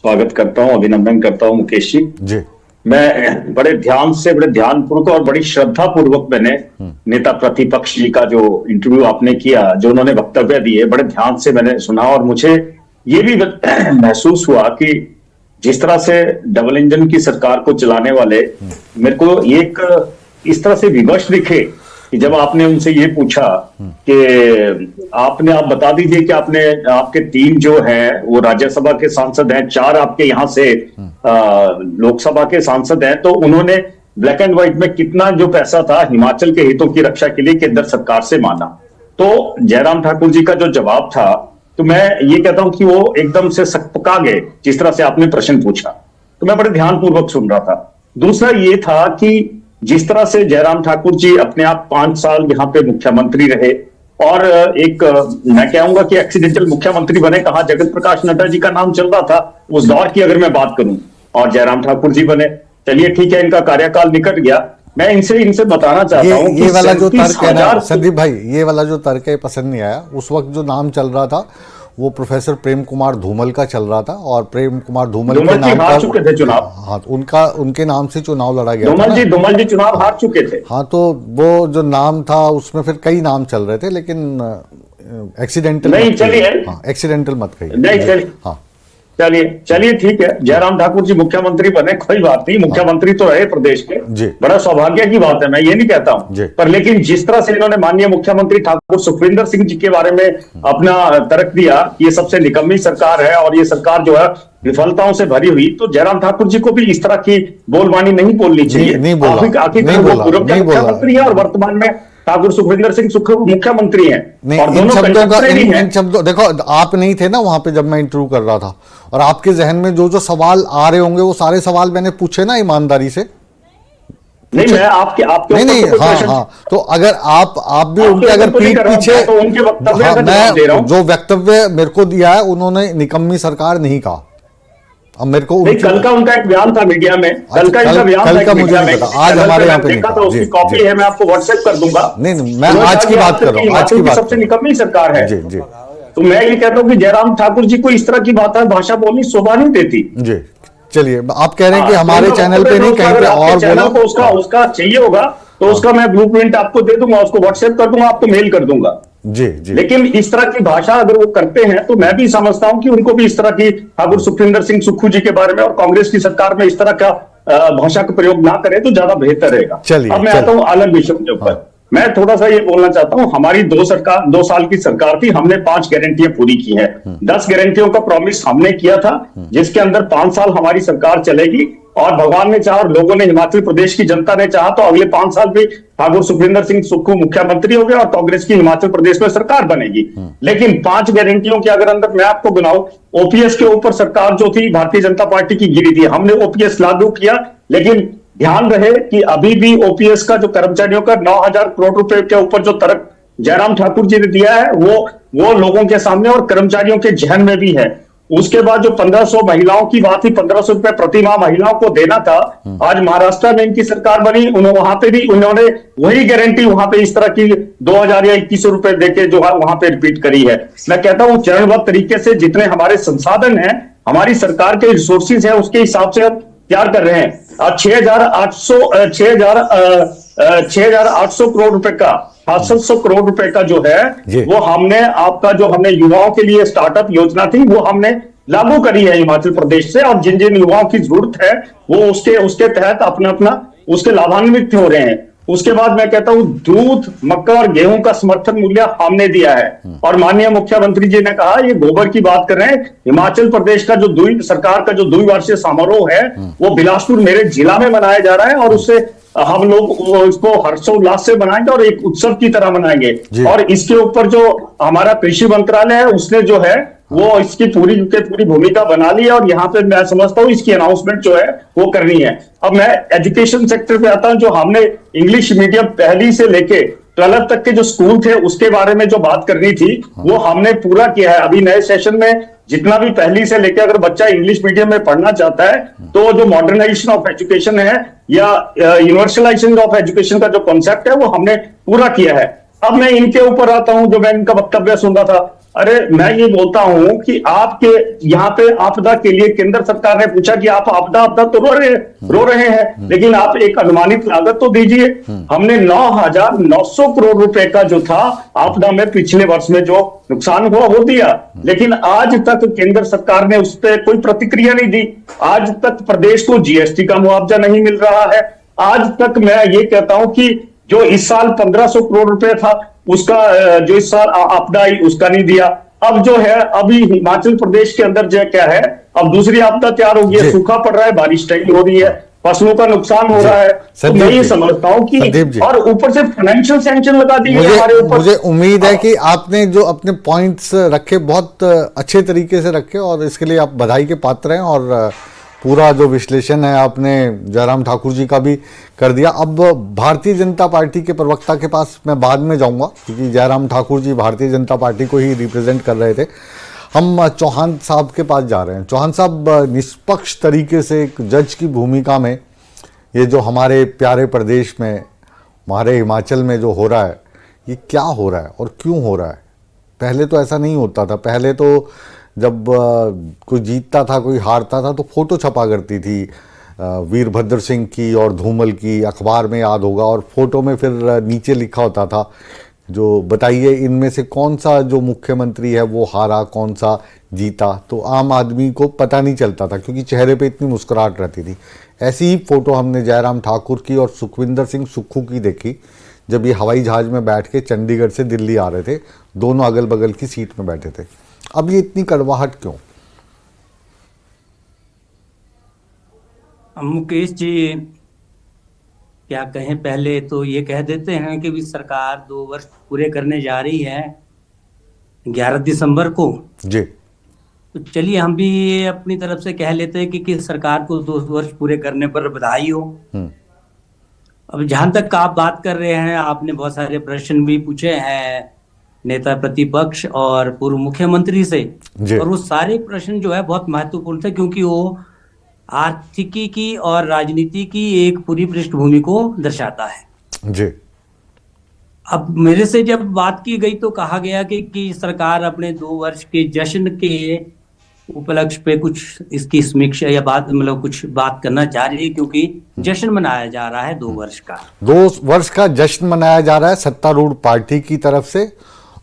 स्वागत करता हूं, अभिनंदन करता हूं मुकेश जी। मैं बड़े ध्यानपूर्वक और बड़ी श्रद्धा पूर्वक मैंने नेता प्रतिपक्ष जी का जो इंटरव्यू आपने किया, जो उन्होंने वक्तव्य दिए, बड़े ध्यान से मैंने सुना और मुझे ये भी महसूस हुआ कि जिस तरह से डबल इंजन की सरकार को चलाने वाले मेरे को एक इस तरह से विवश दिखे कि जब आपने उनसे ये पूछा कि आप बता दीजिए कि आपके 3 जो हैं वो राज्यसभा के सांसद हैं, 4 आपके यहाँ से लोकसभा के सांसद हैं, तो उन्होंने ब्लैक एंड व्हाइट में कितना जो पैसा था हिमाचल के हितों की रक्षा के लिए केंद्र सरकार से मांगा। तो जयराम ठाकुर जी का जो जवाब था, तो मैं ये कहता हूं कि वो एकदम से सकपका गए जिस तरह से आपने प्रश्न पूछा। तो मैं बड़े ध्यानपूर्वक सुन रहा था। दूसरा ये था कि जिस तरह से जयराम ठाकुर जी अपने आप 5 साल यहाँ पे मुख्यमंत्री रहे और एक मैं कहूंगा कि एक्सीडेंटल मुख्यमंत्री बने। कहा जगत प्रकाश नड्डा जी का नाम चल रहा था उस दौर की अगर मैं बात करूं, और जयराम ठाकुर जी बने। चलिए ठीक है, इनका कार्यकाल निकट गया। मैं इनसे बताना चाहता हूं ये वाला जो तर्क है ना संदीप भाई, ये वाला जो तर्क है पसंद नहीं आया। उस वक्त जो नाम चल रहा था वो प्रोफेसर प्रेम कुमार धूमल का चल रहा था और प्रेम कुमार धूमल के नाम हार चुके थे चुनाव। हाँ, उनके नाम से चुनाव लड़ा गया। धूमल जी चुनाव हार चुके थे। हाँ, तो वो जो नाम था उसमें फिर कई नाम चल रहे थे, लेकिन एक्सीडेंटल नहीं चलिए, हाँ एक्सीडेंटल मत कहिए। नहीं चलिए, हाँ चलिए ठीक है, जयराम ठाकुर जी मुख्यमंत्री बने, कोई बात नहीं, मुख्यमंत्री तो रहे प्रदेश के, बड़ा सौभाग्य की बात है, मैं ये नहीं कहता हूं, पर लेकिन जिस तरह से इन्होंने माननीय मुख्यमंत्री ठाकुर सुखविंदर सिंह जी के बारे में अपना तर्क दिया, ये सबसे निकम्मी सरकार है और ये सरकार जो है विफलताओं से भरी हुई, तो जयराम ठाकुर जी को भी इस तरह की बोलबानी नहीं बोलनी चाहिए। आखिरकार वो पूर्व के मुख्यमंत्री है और वर्तमान में ठाकुर सुखविंदर सिंह मुख्यमंत्री हैं और दोनों इन शब्दों देखो, आप नहीं थे ना वहां पे जब मैं इंटरव्यू कर रहा था, और आपके जहन में जो जो सवाल आ रहे होंगे वो सारे सवाल मैंने पूछे ना ईमानदारी से। नहीं, मैं आपके नहीं, हाँ, तो अगर आप भी उनके अगर पीठ पीछे, तो उनके वक्तव्य मैं जो वक्तव्य मेरे को दिया है उन्होंने निकम्मी सरकार नहीं कहा। अब मेरे को कल का उनका एक बयान था मीडिया में, कल का इनका बयान था मीडिया में, आज हमारे यहाँ पे देखा था, उसकी कॉपी है, मैं आपको व्हाट्सएप कर दूंगा। नहीं, मैं आज की बात कर रहा हूँ, आज की बात सबसे निकम्मी सरकार है। जी। तो मैं ये कहता हूँ कि जयराम ठाकुर जी को इस तरह की भाषा बोलनी शोभा नहीं देती। जी, चलिए, आप कह रहे हैं कि हमारे चैनल पे नहीं, कहीं पे और बोला, उसका चाहिए होगा तो उसका मैं ब्लूप्रिंट आपको दे दूंगा, उसको व्हाट्सएप कर दूंगा, आपको मेल कर दूंगा। जी। लेकिन इस तरह की भाषा अगर वो करते हैं तो मैं भी समझता हूं कि उनको भी इस तरह की ठाकुर सुखविंदर सिंह सुक्खू जी के बारे में और कांग्रेस की सरकार में इस तरह का भाषा का प्रयोग ना करें तो ज्यादा बेहतर रहेगा। अब मैं आता हूं अलग विषय के ऊपर। मैं थोड़ा सा ये बोलना चाहता हूं, हमारी 2 साल की सरकार थी, हमने 5 गारंटियां पूरी की हैं। 10 गारंटियों का प्रॉमिस हमने किया था, जिसके अंदर 5 साल हमारी सरकार चलेगी, और भगवान ने चाहा और लोगों ने, हिमाचल प्रदेश की जनता ने चाहा तो अगले 5 साल भी ठाकुर सुखविंदर सिंह सुक्खू मुख्यमंत्री हो गए और कांग्रेस की हिमाचल प्रदेश में सरकार बनेगी। लेकिन 5 गारंटियों के अगर अंदर मैं आपको गिनाऊं, ओपीएस के ऊपर सरकार जो थी भारतीय जनता पार्टी की गिरी थी, हमने ओपीएस लागू किया, लेकिन ध्यान रहे कि अभी भी ओपीएस का जो कर्मचारियों का 9,000 करोड़ रुपए के ऊपर जो तर्क जयराम ठाकुर जी ने दिया है वो लोगों के सामने और कर्मचारियों के जहन में भी है। उसके बाद जो 1500 महिलाओं की बात थी, 1500 रुपए प्रति माह महिलाओं को देना था, आज महाराष्ट्र में इनकी सरकार बनी, वहां पे भी उन्होंने वही गारंटी वहां पे इस तरह की 2000 या 2100 रुपए देके जो है वहां पे रिपीट करी है। मैं कहता हूं चरणबद्ध तरीके से जितने हमारे संसाधन हैं, हमारी सरकार के रिसोर्सेज है, उसके हिसाब से हम तैयार कर रहे हैं। 6,800 करोड़ रुपए का 700 करोड़ रुपए का जो है वो हमने युवाओं के लिए स्टार्टअप योजना थी, वो हमने लागू करी है हिमाचल प्रदेश से, और जिन जिन युवाओं की जरूरत है वो उसके तहत अपना उसके लाभान्वित हो रहे हैं। उसके बाद मैं कहता हूं दूध, मक्का और गेहूं का समर्थन मूल्य हमने दिया है, और माननीय मुख्यमंत्री जी ने कहा, ये गोबर की बात कर रहे हैं, हिमाचल प्रदेश का जो सरकार का जो द्विवार्षिक समारोह है वो बिलासपुर मेरे जिला में मनाया जा रहा है, और उससे हम लोग इसको हर्षोल्लास से मनाएंगे और एक उत्सव की तरह मनाएंगे। और इसके ऊपर जो हमारा कृषि मंत्रालय है उसने जो है वो इसकी पूरी भूमिका बना ली है, और यहाँ पे मैं समझता हूँ इसकी अनाउंसमेंट जो है वो करनी है। अब मैं एजुकेशन सेक्टर पे आता हूँ, जो हमने इंग्लिश मीडियम पहली से लेके 12 तक के जो स्कूल थे उसके बारे में जो बात करनी थी वो हमने पूरा किया है। अभी नए सेशन में जितना भी पहली से लेके अगर बच्चा इंग्लिश मीडियम में पढ़ना चाहता है तो जो मॉडर्नाइजेशन ऑफ एजुकेशन है या यूनिवर्सलाइजेशन ऑफ एजुकेशन का जो कॉन्सेप्ट है वो हमने पूरा किया है। अब मैं इनके ऊपर आता हूं, जो मैं इनका वक्तव्य सुन रहा था, अरे मैं ये बोलता हूं कि आपके यहाँ पे आपदा के लिए केंद्र सरकार ने पूछा कि आप आपदा तो रो रहे हैं, लेकिन आप एक अनुमानित लागत तो दीजिए। हमने 9,900 करोड़ रुपए का जो था आपदा में पिछले वर्ष में जो नुकसान हुआ वो दिया, लेकिन आज तक केंद्र सरकार ने उस पर कोई प्रतिक्रिया नहीं दी। आज तक प्रदेश को जीएसटी का मुआवजा नहीं मिल रहा है। आज तक मैं ये कहता हूं कि जो इस साल 1500 करोड़ रुपए था उसका जो इस साल आपदा आई उसका नहीं दिया। अब जो है अभी हिमाचल प्रदेश के अंदर जो क्या है, अब दूसरी आपदा तैयार हो गई है, सूखा पड़ रहा है, बारिश नहीं हो रही है, फसलों का नुकसान हो रहा है। तो मैं ये समझता हूं कि और ऊपर से फाइनेंशियल सैंक्शन लगा दी है हमारे ऊपर। मुझे उम्मीद है कि आपने जो अपने पॉइंट्स रखे बहुत अच्छे तरीके से रखे, और इसके लिए आप बधाई के पात्र हैं, और पूरा जो विश्लेषण है आपने जयराम ठाकुर जी का भी कर दिया। अब भारतीय जनता पार्टी के प्रवक्ता के पास मैं बाद में जाऊंगा, क्योंकि जयराम ठाकुर जी भारतीय जनता पार्टी को ही रिप्रेजेंट कर रहे थे। हम चौहान साहब के पास जा रहे हैं। चौहान साहब, निष्पक्ष तरीके से एक जज की भूमिका में ये जो हमारे प्यारे प्रदेश में, हमारे हिमाचल में जो हो रहा है, ये क्या हो रहा है और क्यों हो रहा है? पहले तो ऐसा नहीं होता था। पहले तो जब कोई जीतता था, कोई हारता था, तो फोटो छपा करती थी वीरभद्र सिंह की और धूमल की, अखबार में याद होगा, और फोटो में फिर नीचे लिखा होता था जो बताइए इनमें से कौन सा जो मुख्यमंत्री है वो हारा, कौन सा जीता तो आम आदमी को पता नहीं चलता था, क्योंकि चेहरे पे इतनी मुस्कुराहट रहती थी। ऐसी ही फोटो हमने जयराम ठाकुर की और सुखविंदर सिंह सुक्खू की देखी जब ये हवाई जहाज में बैठ के चंडीगढ़ से दिल्ली आ रहे थे, दोनों अगल बगल की सीट में बैठे थे। अब ये इतनी कड़वाहट क्यों? मुकेश जी क्या कहें, पहले तो ये कह देते हैं कि भी सरकार 2 वर्ष पूरे करने जा रही है 11 दिसंबर को जी। तो चलिए हम भी अपनी तरफ से कह लेते हैं कि सरकार को 2 वर्ष पूरे करने पर बधाई हो। अब जहां तक आप बात कर रहे हैं, आपने बहुत सारे प्रश्न भी पूछे हैं नेता प्रतिपक्ष और पूर्व मुख्यमंत्री से, और वो सारे प्रश्न जो है बहुत महत्वपूर्ण थे, क्योंकि वो आर्थिकी की और राजनीति की एक पूरी पृष्ठभूमि को दर्शाता है जी। अब मेरे से जब बात की गई तो कहा गया कि सरकार अपने 2 वर्ष के जश्न के उपलक्ष्य पे कुछ इसकी समीक्षा या बात मतलब कुछ बात करना चाह रही है, क्योंकि जश्न मनाया जा रहा है 2 वर्ष का। 2 वर्ष का जश्न मनाया जा रहा है सत्तारूढ़ पार्टी की तरफ से,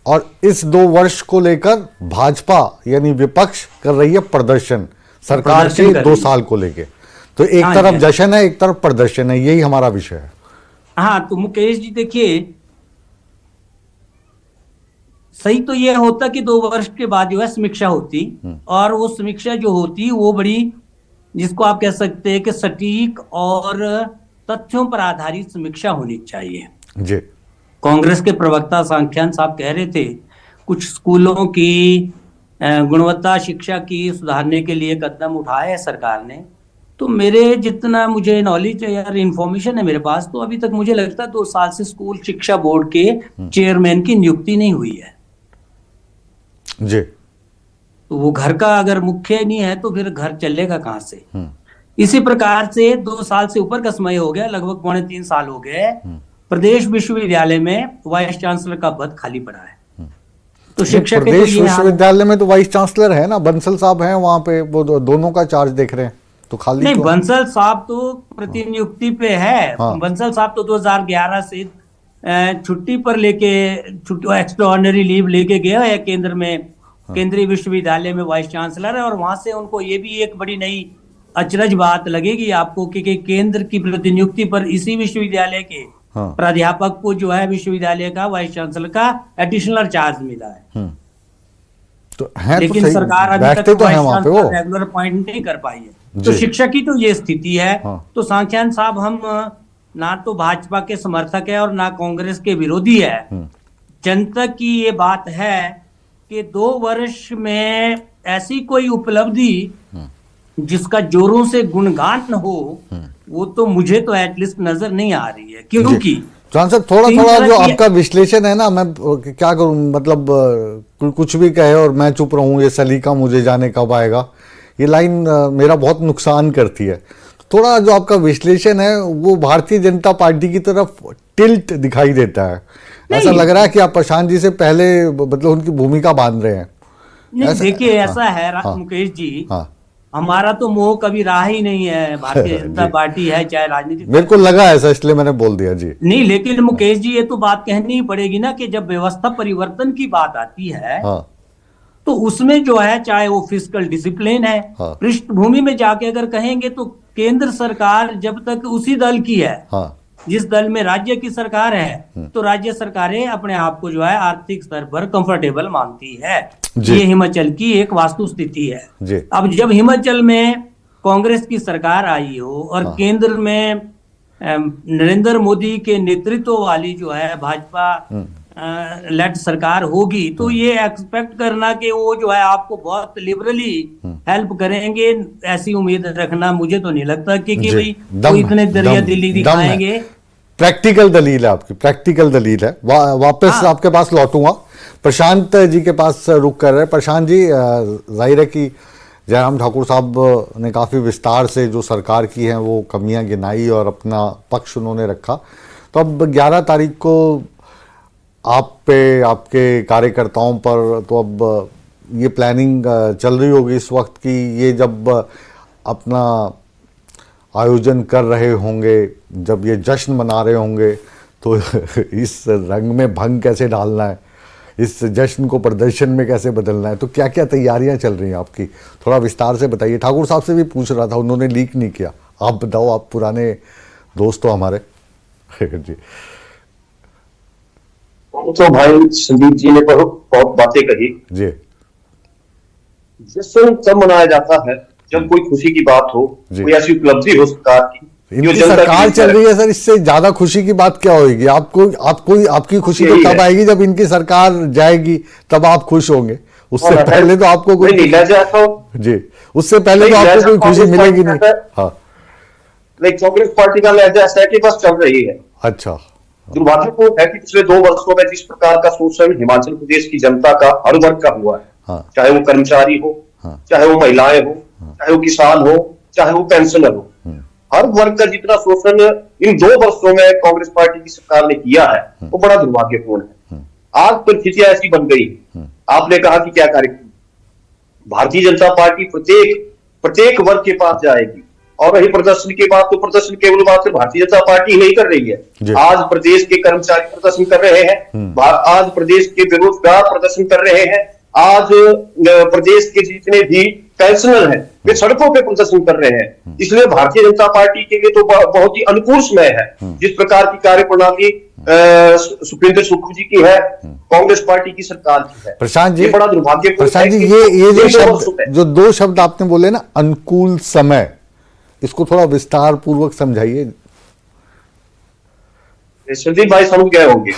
और इस 2 वर्ष को लेकर भाजपा यानी विपक्ष कर रही है प्रदर्शन सरकार के 2 साल को लेके। तो एक तरफ जश्न है, एक तरफ प्रदर्शन है, यही हमारा विषय है। हाँ, तो मुकेश जी देखिए, सही तो यह होता कि 2 वर्ष के बाद जो है समीक्षा होती, और वो समीक्षा जो होती वो बड़ी, जिसको आप कह सकते हैं कि सटीक और तथ्यों पर आधारित समीक्षा होनी चाहिए जी। कांग्रेस के प्रवक्ता सांख्यान साहब कह रहे थे कुछ स्कूलों की गुणवत्ता शिक्षा की सुधारने के लिए कदम उठाए है सरकार ने। तो मेरे जितना मुझे नॉलेज या इन्फॉर्मेशन है मेरे पास, तो अभी तक मुझे लगता है 2 साल से स्कूल शिक्षा बोर्ड के चेयरमैन की नियुक्ति नहीं हुई है जी। तो वो घर का अगर मुख्य नहीं है तो फिर घर चलेगा कहां से। इसी प्रकार से 2 साल से ऊपर का समय हो गया, लगभग 2.5 साल हो गए, प्रदेश विश्वविद्यालय में वाइस चांसलर का पद खाली पड़ा है। तो शिक्षक प्रदेश विश्वविद्यालय में तो वाइस चांसलर है ना, बंसल साहब हैं वहां पे, वो दोनों का चार्ज देख रहे हैं, तो खाली नहीं। बंसल साहब तो प्रतिनियुक्ति पे है। बंसल साहब तो 2011 से छुट्टी पर लेके एक्स्ट्राऑर्डिनरी लीव लेके गया है केंद्र में, केंद्रीय विश्वविद्यालय में वाइस चांसलर है। और वहां से उनको ये भी एक बड़ी नई अचरज बात लगेगी आपको कि केंद्र की प्रतिनियुक्ति पर इसी विश्वविद्यालय के प्राध्यापक को जो है विश्वविद्यालय का वाइस चांसलर का एडिशनल चार्ज मिला है। तो है, लेकिन तो सरकार अभी तक तो है वहां पे वो रेगुलर अपॉइंट नहीं कर पाई है। तो शिक्षक की तो ये स्थिति है। तो सांख्यान साहब हम ना तो भाजपा के समर्थक है और ना कांग्रेस के विरोधी है। जनता की ये बात है कि 2 वर्ष में ऐसी कोई उपलब्धि जिसका जोरों से गुणगान हो, वो तो मुझे तो एटलीस्ट नजर नहीं आ रही है। क्योंकि सांसद थोड़ा जो आपका विश्लेषण है ना, मैं क्या करूं, मतलब कुछ भी कहे और मैं चुप रहूं, ये सलीका मुझे जाने कब आएगा, ये लाइन मेरा बहुत नुकसान करती है। थोड़ा जो आपका विश्लेषण है वो भारतीय जनता पार्टी की तरफ टिल्ट दिखाई देता है। ऐसा लग रहा है कि आप प्रशांत जी से पहले मतलब उनकी भूमिका बांध रहे हैं। देखिए ऐसा है मुकेश जी, हमारा तो मोह कभी रहा ही नहीं है, भारतीय जनता पार्टी है चाहे राजनीति। मेरे को लगा ऐसा, इसलिए मैंने बोल दिया जी। नहीं, लेकिन मुकेश जी ये तो बात कहनी ही पड़ेगी ना कि जब व्यवस्था परिवर्तन की बात आती है तो उसमें जो है, चाहे वो फिस्कल डिसिप्लिन है, पृष्ठभूमि में जाके अगर कहेंगे तो केंद्र सरकार जब तक उसी दल की है जिस दल में राज्य की सरकार है, तो राज्य सरकारें अपने आप को जो है आर्थिक स्तर पर कंफर्टेबल मानती है। ये हिमाचल की एक वास्तु स्थिति है। अब जब हिमाचल में कांग्रेस की सरकार आई हो और केंद्र में नरेंद्र मोदी के नेतृत्व वाली जो है भाजपा लेड सरकार होगी, तो ये एक्सपेक्ट करना कि वो जो है आपको बहुत लिबरली हेल्प करेंगे, ऐसी उम्मीद रखना मुझे तो नहीं लगता कि भाई वो इतने दरिया दिल्ली दिखाएंगे। प्रैक्टिकल दलील है आपकी, प्रैक्टिकल दलील है। वापस आपके पास लौटूंगा, प्रशांत जी के पास रुक कर रहे। प्रशांत जी, जाहिर है कि जयराम ठाकुर साहब ने काफ़ी विस्तार से जो सरकार की है वो कमियां गिनाई और अपना पक्ष उन्होंने रखा। तो अब 11 तारीख को आप पे, आपके कार्यकर्ताओं पर तो अब ये प्लानिंग चल रही होगी इस वक्त की, ये जब अपना आयोजन कर रहे होंगे, जब ये जश्न मना रहे होंगे, तो इस रंग में भंग कैसे डालना है, इस जश्न को प्रदर्शन में कैसे बदलना है, तो क्या क्या तैयारियां चल रही हैं आपकी, थोड़ा विस्तार से बताइए। ठाकुर साहब से भी पूछ रहा था, उन्होंने लीक नहीं किया, आप बताओ, आप पुराने दोस्त हो हमारे। जी तो भाई संदीप जी ने बहुत बातें कही जी। जश्न तब मनाया जाता है जब कोई खुशी की बात हो, कोई ऐसी उपलब्धि हो सरकार की। इनकी सरकार चल रही है सर, इससे ज्यादा खुशी की बात क्या होगी? आपकी खुशी तो तब आएगी जब इनकी सरकार जाएगी, तब आप खुश होंगे। उससे पहले तो आपको कोई जी, उससे पहले तो आपको कोई खुशी मिलेगी नहीं। हाँ, कांग्रेस पार्टी का लहजा ऐसा है कि बस चल रही है। अच्छा, दुर्भाग्यपूर्ण है कि पिछले 2 वर्षों में जिस प्रकार का शोषण हिमाचल प्रदेश की जनता का हर वर्ग का हुआ है, हाँ, चाहे वो कर्मचारी हो, हाँ, चाहे वो महिलाएं हो, चाहे वो किसान हो, चाहे वो पेंशनर हो, हर वर्ग का जितना शोषण इन 2 वर्षों में कांग्रेस पार्टी की सरकार ने किया है, वो बड़ा दुर्भाग्यपूर्ण है। आज परिस्थितियां ऐसी बन गई, आपने कहा कि क्या कार्यक्रम, भारतीय जनता पार्टी प्रत्येक वर्ग के पास जाएगी। और रही प्रदर्शन की बात, तो प्रदर्शन केवल बात सिर्फ भारतीय जनता पार्टी ही नहीं कर रही है। आज प्रदेश के कर्मचारी प्रदर्शन कर रहे हैं, आज प्रदेश के बेरोजगार प्रदर्शन कर रहे हैं, आज प्रदेश के जितने भी पेंशनर हैं वे सड़कों पे प्रदर्शन कर रहे हैं। इसलिए भारतीय जनता पार्टी के लिए तो बहुत ही अनुकूल समय है। जिस प्रकार की कार्यप्रणाली सुखविंदर सुक्खू जी की है, कांग्रेस पार्टी की सरकार की है। प्रशांत जी, बड़ा दुर्भाग्य। प्रशांत जी, ये जो 2 शब्द आपने बोले ना, अनुकूल समय, इसको थोड़ा विस्तार पूर्वक समझाइए। संदीप भाई समझ गए होंगे।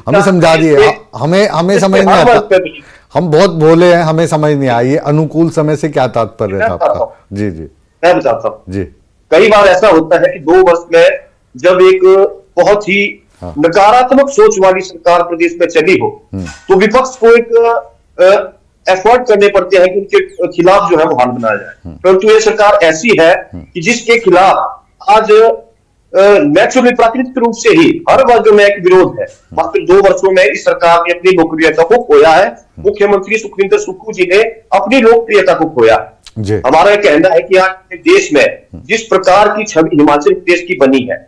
हमें समझा दिए, हमें समझ नहीं आता, हम बहुत भोले हैं, हमें समझ नहीं आई अनुकूल समय से क्या तात्पर्य था आपका। जी जी, मैं बताता हूँ जी। कई बार ऐसा होता है कि 2 वर्ष में जब एक बहुत ही नकारात्मक सोच वाली सरकार प्रदेश में चली हो, तो विपक्ष को एक एफर्ट करने पड़ते हैं कि उनके खिलाफ जो है वो हाल बनाया जाए। परंतु ये सरकार ऐसी है कि जिसके खिलाफ आज नेचुरली प्राकृतिक रूप से ही हर वर्ग में एक विरोध है। मात्र 2 वर्षों में इस सरकार ने अपनी लोकप्रियता को खोया है। मुख्यमंत्री सुखविंदर सुक्खू जी ने अपनी लोकप्रियता को खोया। हमारा कहना है कि आज देश में जिस प्रकार की छवि हिमाचल प्रदेश की बनी है,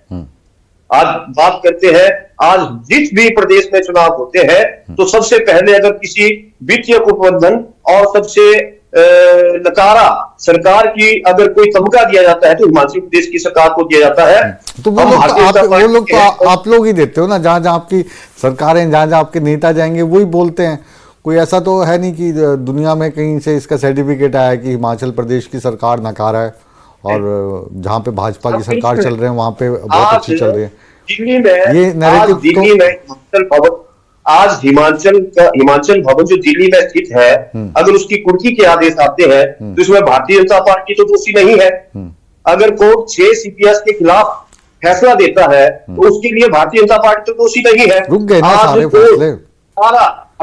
आज बात करते हैं, आज जिस भी प्रदेश में चुनाव होते हैं तो सबसे पहले अगर किसी वित्तीय कुप्रबंधन और सबसे नकारा सरकार की अगर कोई तमगा दिया जाता है तो हिमाचल प्रदेश की सरकार को दिया जाता है। तो वो लोग तो आप लोग ही देते हो ना, जहां जहां आपकी सरकारें, जहां जहां आपके नेता जाएंगे वही बोलते हैं। कोई ऐसा तो है नहीं कि दुनिया में कहीं से इसका सर्टिफिकेट आया कि हिमाचल प्रदेश की सरकार नकारा है, और जहां पे भाजपा की सरकार चल रहे हैं वहां पे बहुत अच्छी चल रही है। दिल्ली में ये नैरेटिव, दिल्ली में हिमाचल भवन, आज हिमाचल भवन जो दिल्ली में स्थित है, अगर उसकी कुर्की के आदेश आते हैं तो इसमें भारतीय जनता पार्टी तो दोषी नहीं है। अगर कोर्ट 6 CPS के खिलाफ फैसला देता है तो उसके लिए भारतीय जनता पार्टी तो दोषी नहीं है। रुक गए ना सारे फैसले।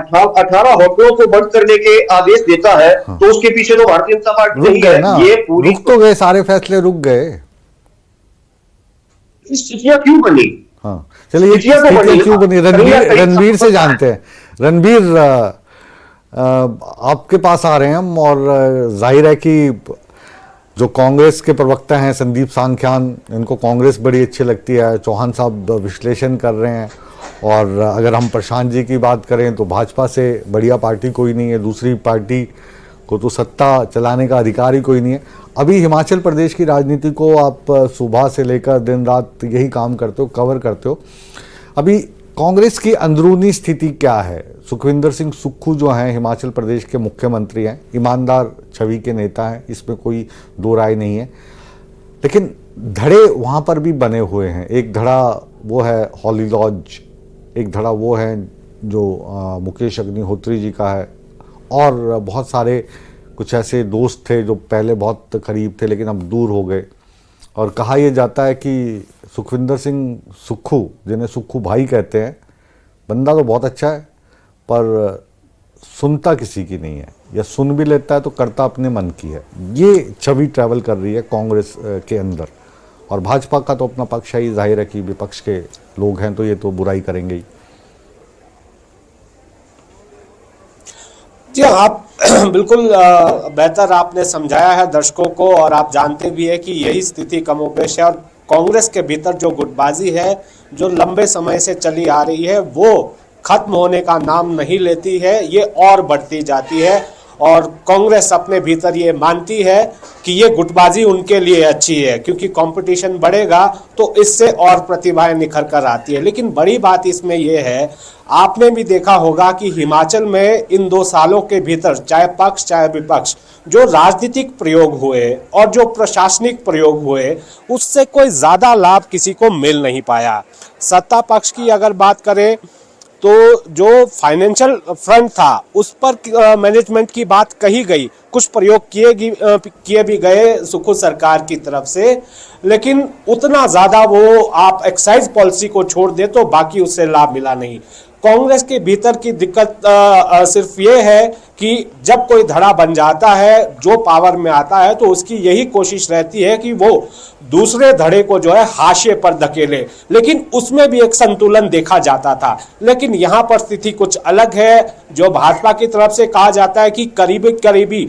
18 होटलों को बंद करने के आदेश देता है तो उसके पीछे तो भारतीय जनता पार्टी नहीं है। ये पूरी रुक तो गए, सारे फैसले रुक गए। स्थितियां क्यों बनी? हाँ, चलिए ये स्थितियां क्यों बनी, रणवीर से जानते हैं। रणवीर, आपके पास आ रहे हैं हम, और जाहिर है कि जो कांग्रेस के प्रवक्ता हैं संदीप सांख्यान, इनको कांग्रेस बड़ी अच्छी लगती है, चौहान साहब विश्लेषण कर रहे हैं, और अगर हम प्रशांत जी की बात करें तो भाजपा से बढ़िया पार्टी कोई नहीं है, दूसरी पार्टी को तो सत्ता चलाने का अधिकार ही कोई नहीं है। अभी हिमाचल प्रदेश की राजनीति को आप सुबह से लेकर दिन रात यही काम करते हो, कवर करते हो। अभी कांग्रेस की अंदरूनी स्थिति क्या है? सुखविंदर सिंह सुक्खू जो हैं हिमाचल प्रदेश के मुख्यमंत्री हैं, ईमानदार छवि के नेता हैं, इसमें कोई दो राय नहीं है, लेकिन धड़े वहाँ पर भी बने हुए हैं। एक धड़ा वो है हॉली लॉज, एक धड़ा वो है जो मुकेश अग्निहोत्री जी का है, और बहुत सारे कुछ ऐसे दोस्त थे जो पहले बहुत करीब थे लेकिन अब दूर हो गए। और कहा यह जाता है कि सुखविंदर सिंह सुक्खू, जिन्हें सुक्खू भाई कहते हैं, बंदा तो बहुत अच्छा है पर सुनता किसी की नहीं है, या सुन भी लेता है तो करता अपने मन की है। ये छवि ट्रैवल कर रही है कांग्रेस के अंदर, और भाजपा का तो अपना पक्ष है ही, जाहिर है कि विपक्ष के लोग हैं तो ये तो बुराई करेंगे ही। जी आप बिल्कुल बेहतर आपने समझाया है दर्शकों को, और आप जानते भी है कि यही स्थिति कमोबेश है, और कांग्रेस के भीतर जो गुटबाजी है जो लंबे समय से चली आ रही है वो खत्म होने का नाम नहीं लेती है, ये और बढ़ती जाती है। और कांग्रेस अपने भीतर ये मानती है कि ये गुटबाजी उनके लिए अच्छी है, क्योंकि कंपटीशन बढ़ेगा तो इससे और प्रतिभाएं निखर कर आती है। लेकिन बड़ी बात इसमें ये है, आपने भी देखा होगा कि हिमाचल में इन 2 सालों के भीतर चाहे पक्ष चाहे विपक्ष जो राजनीतिक प्रयोग हुए और जो प्रशासनिक प्रयोग हुए, उससे कोई ज्यादा लाभ किसी को मिल नहीं पाया। सत्ता पक्ष की अगर बात करें तो जो फाइनेंशियल फ्रंट था उस पर मैनेजमेंट की बात कही गई, कुछ प्रयोग किए भी गए सुखू सरकार की तरफ से, लेकिन उतना ज्यादा वो आप एक्साइज पॉलिसी को छोड़ दे तो बाकी उससे लाभ मिला नहीं। कांग्रेस के भीतर की दिक्कत सिर्फ ये है कि जब कोई धड़ा बन जाता है, जो पावर में आता है, तो उसकी यही कोशिश रहती है कि वो दूसरे धड़े को जो है हाशिए पर धकेले, लेकिन उसमें भी एक संतुलन देखा जाता था। लेकिन यहाँ पर स्थिति कुछ अलग है। जो भाजपा की तरफ से कहा जाता है कि करीबी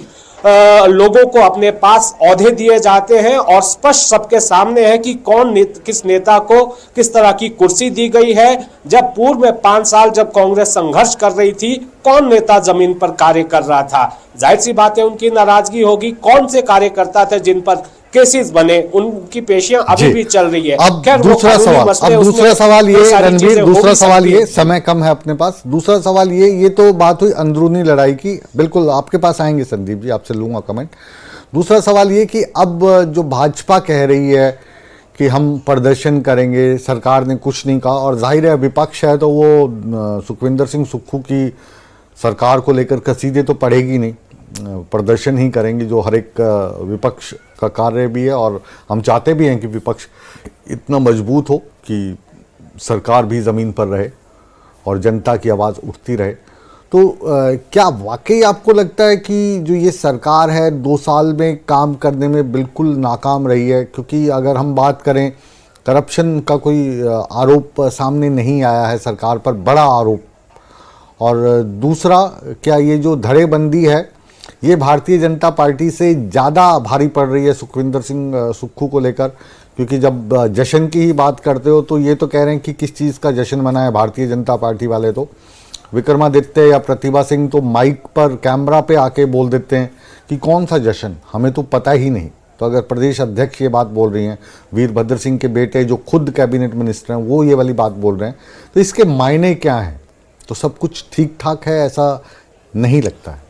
लोगों को अपने पास औहदे दिए जाते हैं और स्पष्ट सबके सामने है कि किस नेता को किस तरह की कुर्सी दी गई है। जब पूर्व में 5 साल जब कांग्रेस संघर्ष कर रही थी, कौन नेता जमीन पर कार्य कर रहा था? जाहिर सी बात है उनकी नाराजगी होगी। कौन से कार्यकर्ता थे जिन पर केसेस बने, उनकी पेशियां अभी भी चल रही है। अब दूसरा सवाल ये रणवीर, दूसरा सवाल ये, समय कम है अपने पास, दूसरा सवाल ये तो बात हुई अंदरूनी लड़ाई की, बिल्कुल आपके पास आएंगे संदीप जी, आपसे लूंगा कमेंट। दूसरा सवाल ये कि अब जो भाजपा कह रही है कि हम प्रदर्शन करेंगे, सरकार ने कुछ नहीं कहा, और जाहिर है विपक्ष है तो वो सुखविंदर सिंह सुक्खू की सरकार को लेकर कसीदे तो पड़ेगी नहीं, प्रदर्शन ही करेंगे, जो हर एक विपक्ष का कार्य भी है। और हम चाहते भी हैं कि विपक्ष इतना मजबूत हो कि सरकार भी ज़मीन पर रहे और जनता की आवाज़ उठती रहे। तो क्या वाकई आपको लगता है कि जो ये सरकार है 2 साल में काम करने में बिल्कुल नाकाम रही है? क्योंकि अगर हम बात करें, करप्शन का कोई आरोप सामने नहीं आया है सरकार पर, बड़ा आरोप। और दूसरा, क्या ये जो धड़ेबंदी है ये भारतीय जनता पार्टी से ज़्यादा भारी पड़ रही है सुखविंदर सिंह सुक्खू को लेकर? क्योंकि जब जश्न की ही बात करते हो तो ये तो कह रहे हैं कि किस चीज़ का जश्न मनाए भारतीय जनता पार्टी वाले। तो विक्रमादित्य या प्रतिभा सिंह तो माइक पर, कैमरा पे आके बोल देते हैं कि कौन सा जश्न, हमें तो पता ही नहीं। तो अगर प्रदेश अध्यक्ष ये बात बोल रही हैं, वीरभद्र सिंह के बेटे जो खुद कैबिनेट मिनिस्टर हैं वो ये वाली बात बोल रहे हैं, तो इसके मायने क्या हैं? तो सब कुछ ठीक ठाक है, ऐसा नहीं लगता है?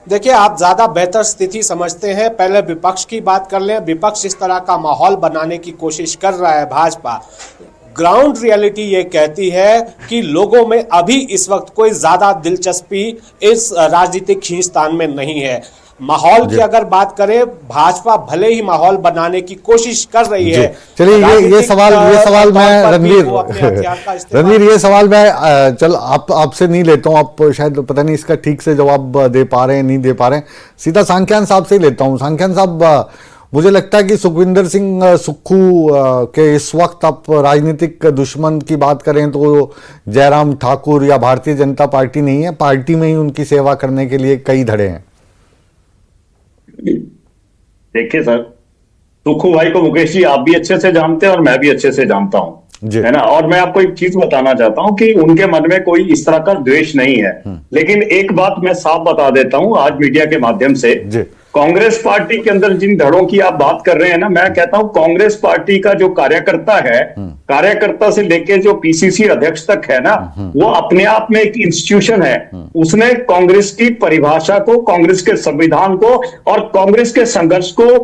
देखिए, आप ज्यादा बेहतर स्थिति समझते हैं, पहले विपक्ष की बात कर लें। विपक्ष इस तरह का माहौल बनाने की कोशिश कर रहा है भाजपा। ग्राउंड रियलिटी ये कहती है कि लोगों में अभी इस वक्त कोई ज्यादा दिलचस्पी इस राजनीतिक खींचतान में नहीं है। माहौल की अगर बात करें, भाजपा भले ही माहौल बनाने की कोशिश कर रही है। चलिए ये सवाल मैं रणवीर ये सवाल मैं चल आपसे नहीं लेता हूँ, आप शायद पता नहीं इसका ठीक से जवाब दे पा रहे हैं नहीं दे पा रहे हैं, सीधा सांख्यान साहब से ही लेता हूँ। सांख्यान साहब, मुझे लगता है कि सुखविंदर सिंह सुक्खू के इस वक्त आप राजनीतिक दुश्मन की बात करें तो जयराम ठाकुर या भारतीय जनता पार्टी नहीं है, पार्टी में ही उनकी सेवा करने के लिए कई धड़े हैं। देखिए सर, सुक्खू भाई को मुकेश जी आप भी अच्छे से जानते हैं और मैं भी अच्छे से जानता हूं, है ना। और मैं आपको एक चीज बताना चाहता हूं कि उनके मन में कोई इस तरह का द्वेष नहीं है, लेकिन एक बात मैं साफ बता देता हूं आज मीडिया के माध्यम से, कांग्रेस पार्टी के अंदर जिन धड़ों की आप बात कर रहे हैं ना, मैं कहता हूं कांग्रेस पार्टी का जो कार्यकर्ता है, कार्यकर्ता से लेके जो पीसीसी अध्यक्ष तक है ना, वो अपने आप में एक इंस्टीट्यूशन है। उसने कांग्रेस की परिभाषा को, कांग्रेस के संविधान को और कांग्रेस के संघर्ष को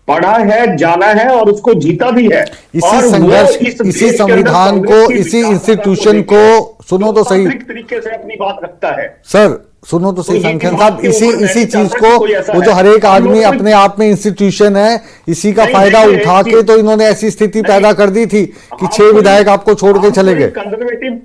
पढ़ा है, जाना है और उसको जीता भी है। इसी संघर्ष, इसी संविधान को, इसी इंस्टीट्यूशन को, सुनो तो सही, तरीके से अपनी बात रखता है। सर सुनो तो सही सांख्यान साहब, इसी चीज को, वो जो हर एक आदमी अपने आप में इंस्टीट्यूशन है, इसी का फायदा उठा के तो इन्होंने ऐसी स्थिति पैदा कर दी थी कि 6 विधायक आपको छोड़ के चले गए।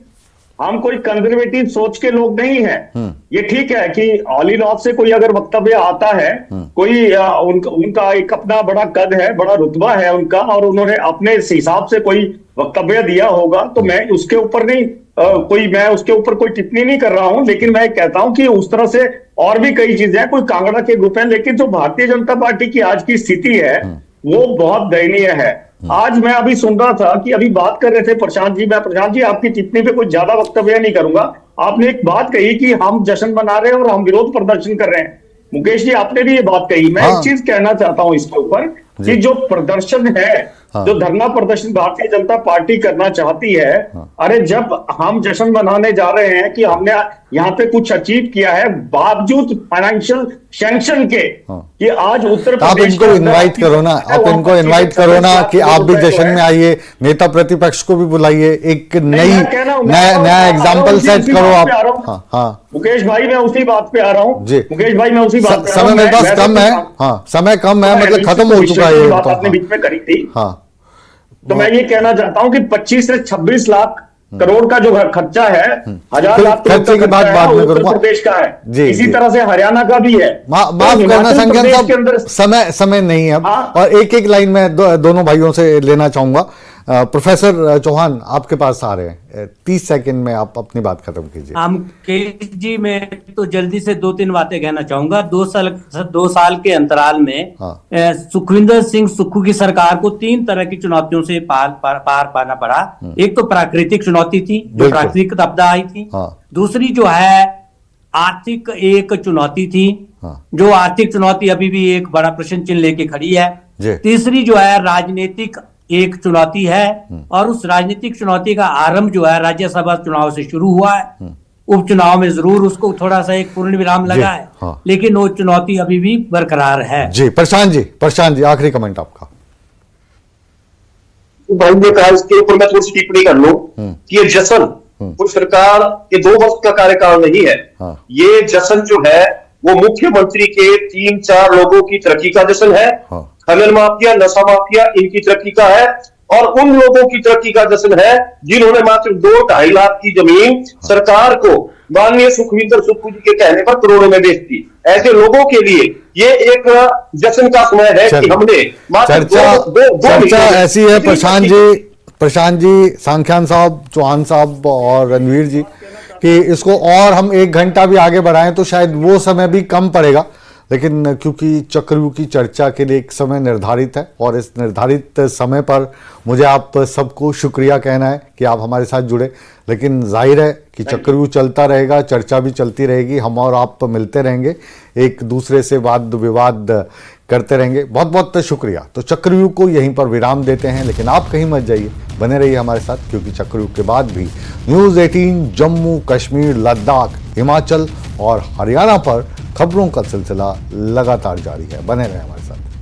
हम कोई कंजर्वेटिव सोच के लोग नहीं हैं। ये ठीक है कि ऑल इन ऑफ से कोई अगर वक्तव्य आता है, कोई उनका एक अपना बड़ा कद है, बड़ा रुतबा है उनका, और उन्होंने अपने हिसाब से कोई वक्तव्य दिया होगा, तो मैं उसके ऊपर नहीं मैं उसके ऊपर कोई टिप्पणी नहीं कर रहा हूं। लेकिन मैं कहता हूं कि उस तरह से और भी कई चीजें हैं, कोई कांगड़ा के ग्रुप है, लेकिन जो भारतीय जनता पार्टी की आज की स्थिति है वो बहुत दयनीय है। आज मैं अभी सुन रहा था कि अभी बात कर रहे थे प्रशांत जी, मैं प्रशांत जी आपकी टिप्पणी पे कुछ ज्यादा वक्तव्य नहीं करूंगा। आपने एक बात कही कि हम जश्न मना रहे हैं और हम विरोध प्रदर्शन कर रहे हैं। मुकेश जी आपने भी ये बात कही, मैं एक चीज कहना चाहता हूं इसके ऊपर कि जो प्रदर्शन है, जो धरना प्रदर्शन भारतीय जनता पार्टी करना चाहती है, अरे जब हम जश्न मनाने जा रहे हैं कि हमने यहाँ पे कुछ अचीव किया है बावजूद फाइनेंशियल सैंक्शन के, कि आज उत्तर आप इनको इनवाइट करो ना, आप इनको इनवाइट करो ना कि आप भी जश्न में आइए, नेता प्रतिपक्ष को भी बुलाइए, एक नया एग्जाम्पल सेट करो आप। हाँ मुकेश भाई मैं उसी बात पे आ रहा हूँ जी, मुकेश भाई मैं उसी बात पे समय मेरे पास कम है। हाँ समय कम है, मतलब खत्म हो चुका है। बात आपने बीच में करी थी। हाँ तो मैं ये कहना चाहता हूँ कि 25 से 26 लाख करोड़ का जो खर्चा है, 1000 लाख खर्चे की बात बाद में करूंगा, प्रदेश का है जी, इसी तरह से हरियाणा का भी है। माफ करना संज्ञान साहब, समय नहीं है। और एक लाइन में दोनों भाइयों से लेना चाहूंगा। प्रोफेसर चौहान आपके पास आ रहे हैं, 30 सेकंड में आप अपनी बात खत्म कीजिए। मुकेश जी मैं तो जल्दी से 2-3 बातें कहना चाहूंगा। 2 साल के अंतराल में सुखविंदर सिंह सुक्खू की सरकार को 3 तरह की चुनौतियों से पार पाना पड़ा। एक तो प्राकृतिक चुनौती थी, जो प्राकृतिक आपदा आई थी। दूसरी जो है आर्थिक एक चुनौती थी, जो आर्थिक चुनौती अभी भी एक बड़ा प्रश्न चिन्ह लेके खड़ी है। तीसरी जो है राजनीतिक एक चुनौती है, और उस राजनीतिक चुनौती का आरंभ जो है राज्यसभा चुनाव से शुरू हुआ है। उपचुनाव में जरूर उसको थोड़ा सा एक पूर्ण विराम लगा है, लेकिन वो चुनौती अभी भी बरकरार है। जी प्रशांत जी आखिरी कमेंट आपका। भाई ने कहा इसके ऊपर मैं थोड़ी सी टिप्पणी कर लूं कि ये जश्न कोई सरकार के 2 वर्ष का कार्यकाल नहीं है। ये जश्न जो है वो मुख्यमंत्री के 3-4 लोगों की तरक्की का जश्न है। खनन माफिया, नशा माफिया, इनकी तरक्की का है, और उन लोगों की तरक्की का जश्न है जिन्होंने मात्र 2-2.5 लाख की जमीन सरकार को माननीय सुखविंदर सुक्खू जी के कहने पर करोड़ों में बेच दी। ऐसे लोगों के लिए ये एक जश्न का समय है कि हमने मात्र चर्चा ऐसी है। प्रशांत जी, सांख्यान साहब, चौहान साहब और रणवीर जी, कि इसको और हम 1 घंटा भी आगे बढ़ाएं तो शायद वो समय भी कम पड़ेगा, लेकिन क्योंकि चक्रव्यूह की चर्चा के लिए एक समय निर्धारित है और इस निर्धारित समय पर मुझे आप सबको शुक्रिया कहना है कि आप हमारे साथ जुड़े। लेकिन जाहिर है कि चक्रव्यूह चलता रहेगा, चर्चा भी चलती रहेगी, हम और आप मिलते रहेंगे, एक दूसरे से वाद विवाद करते रहेंगे। बहुत बहुत शुक्रिया। तो चक्रव्यूह को यहीं पर विराम देते हैं, लेकिन आप कहीं मत जाइए, बने रहिए हमारे साथ, क्योंकि चक्रव्यूह के बाद भी न्यूज़ 18 जम्मू कश्मीर, लद्दाख, हिमाचल और हरियाणा पर खबरों का सिलसिला लगातार जारी है। बने रहें हमारे साथ।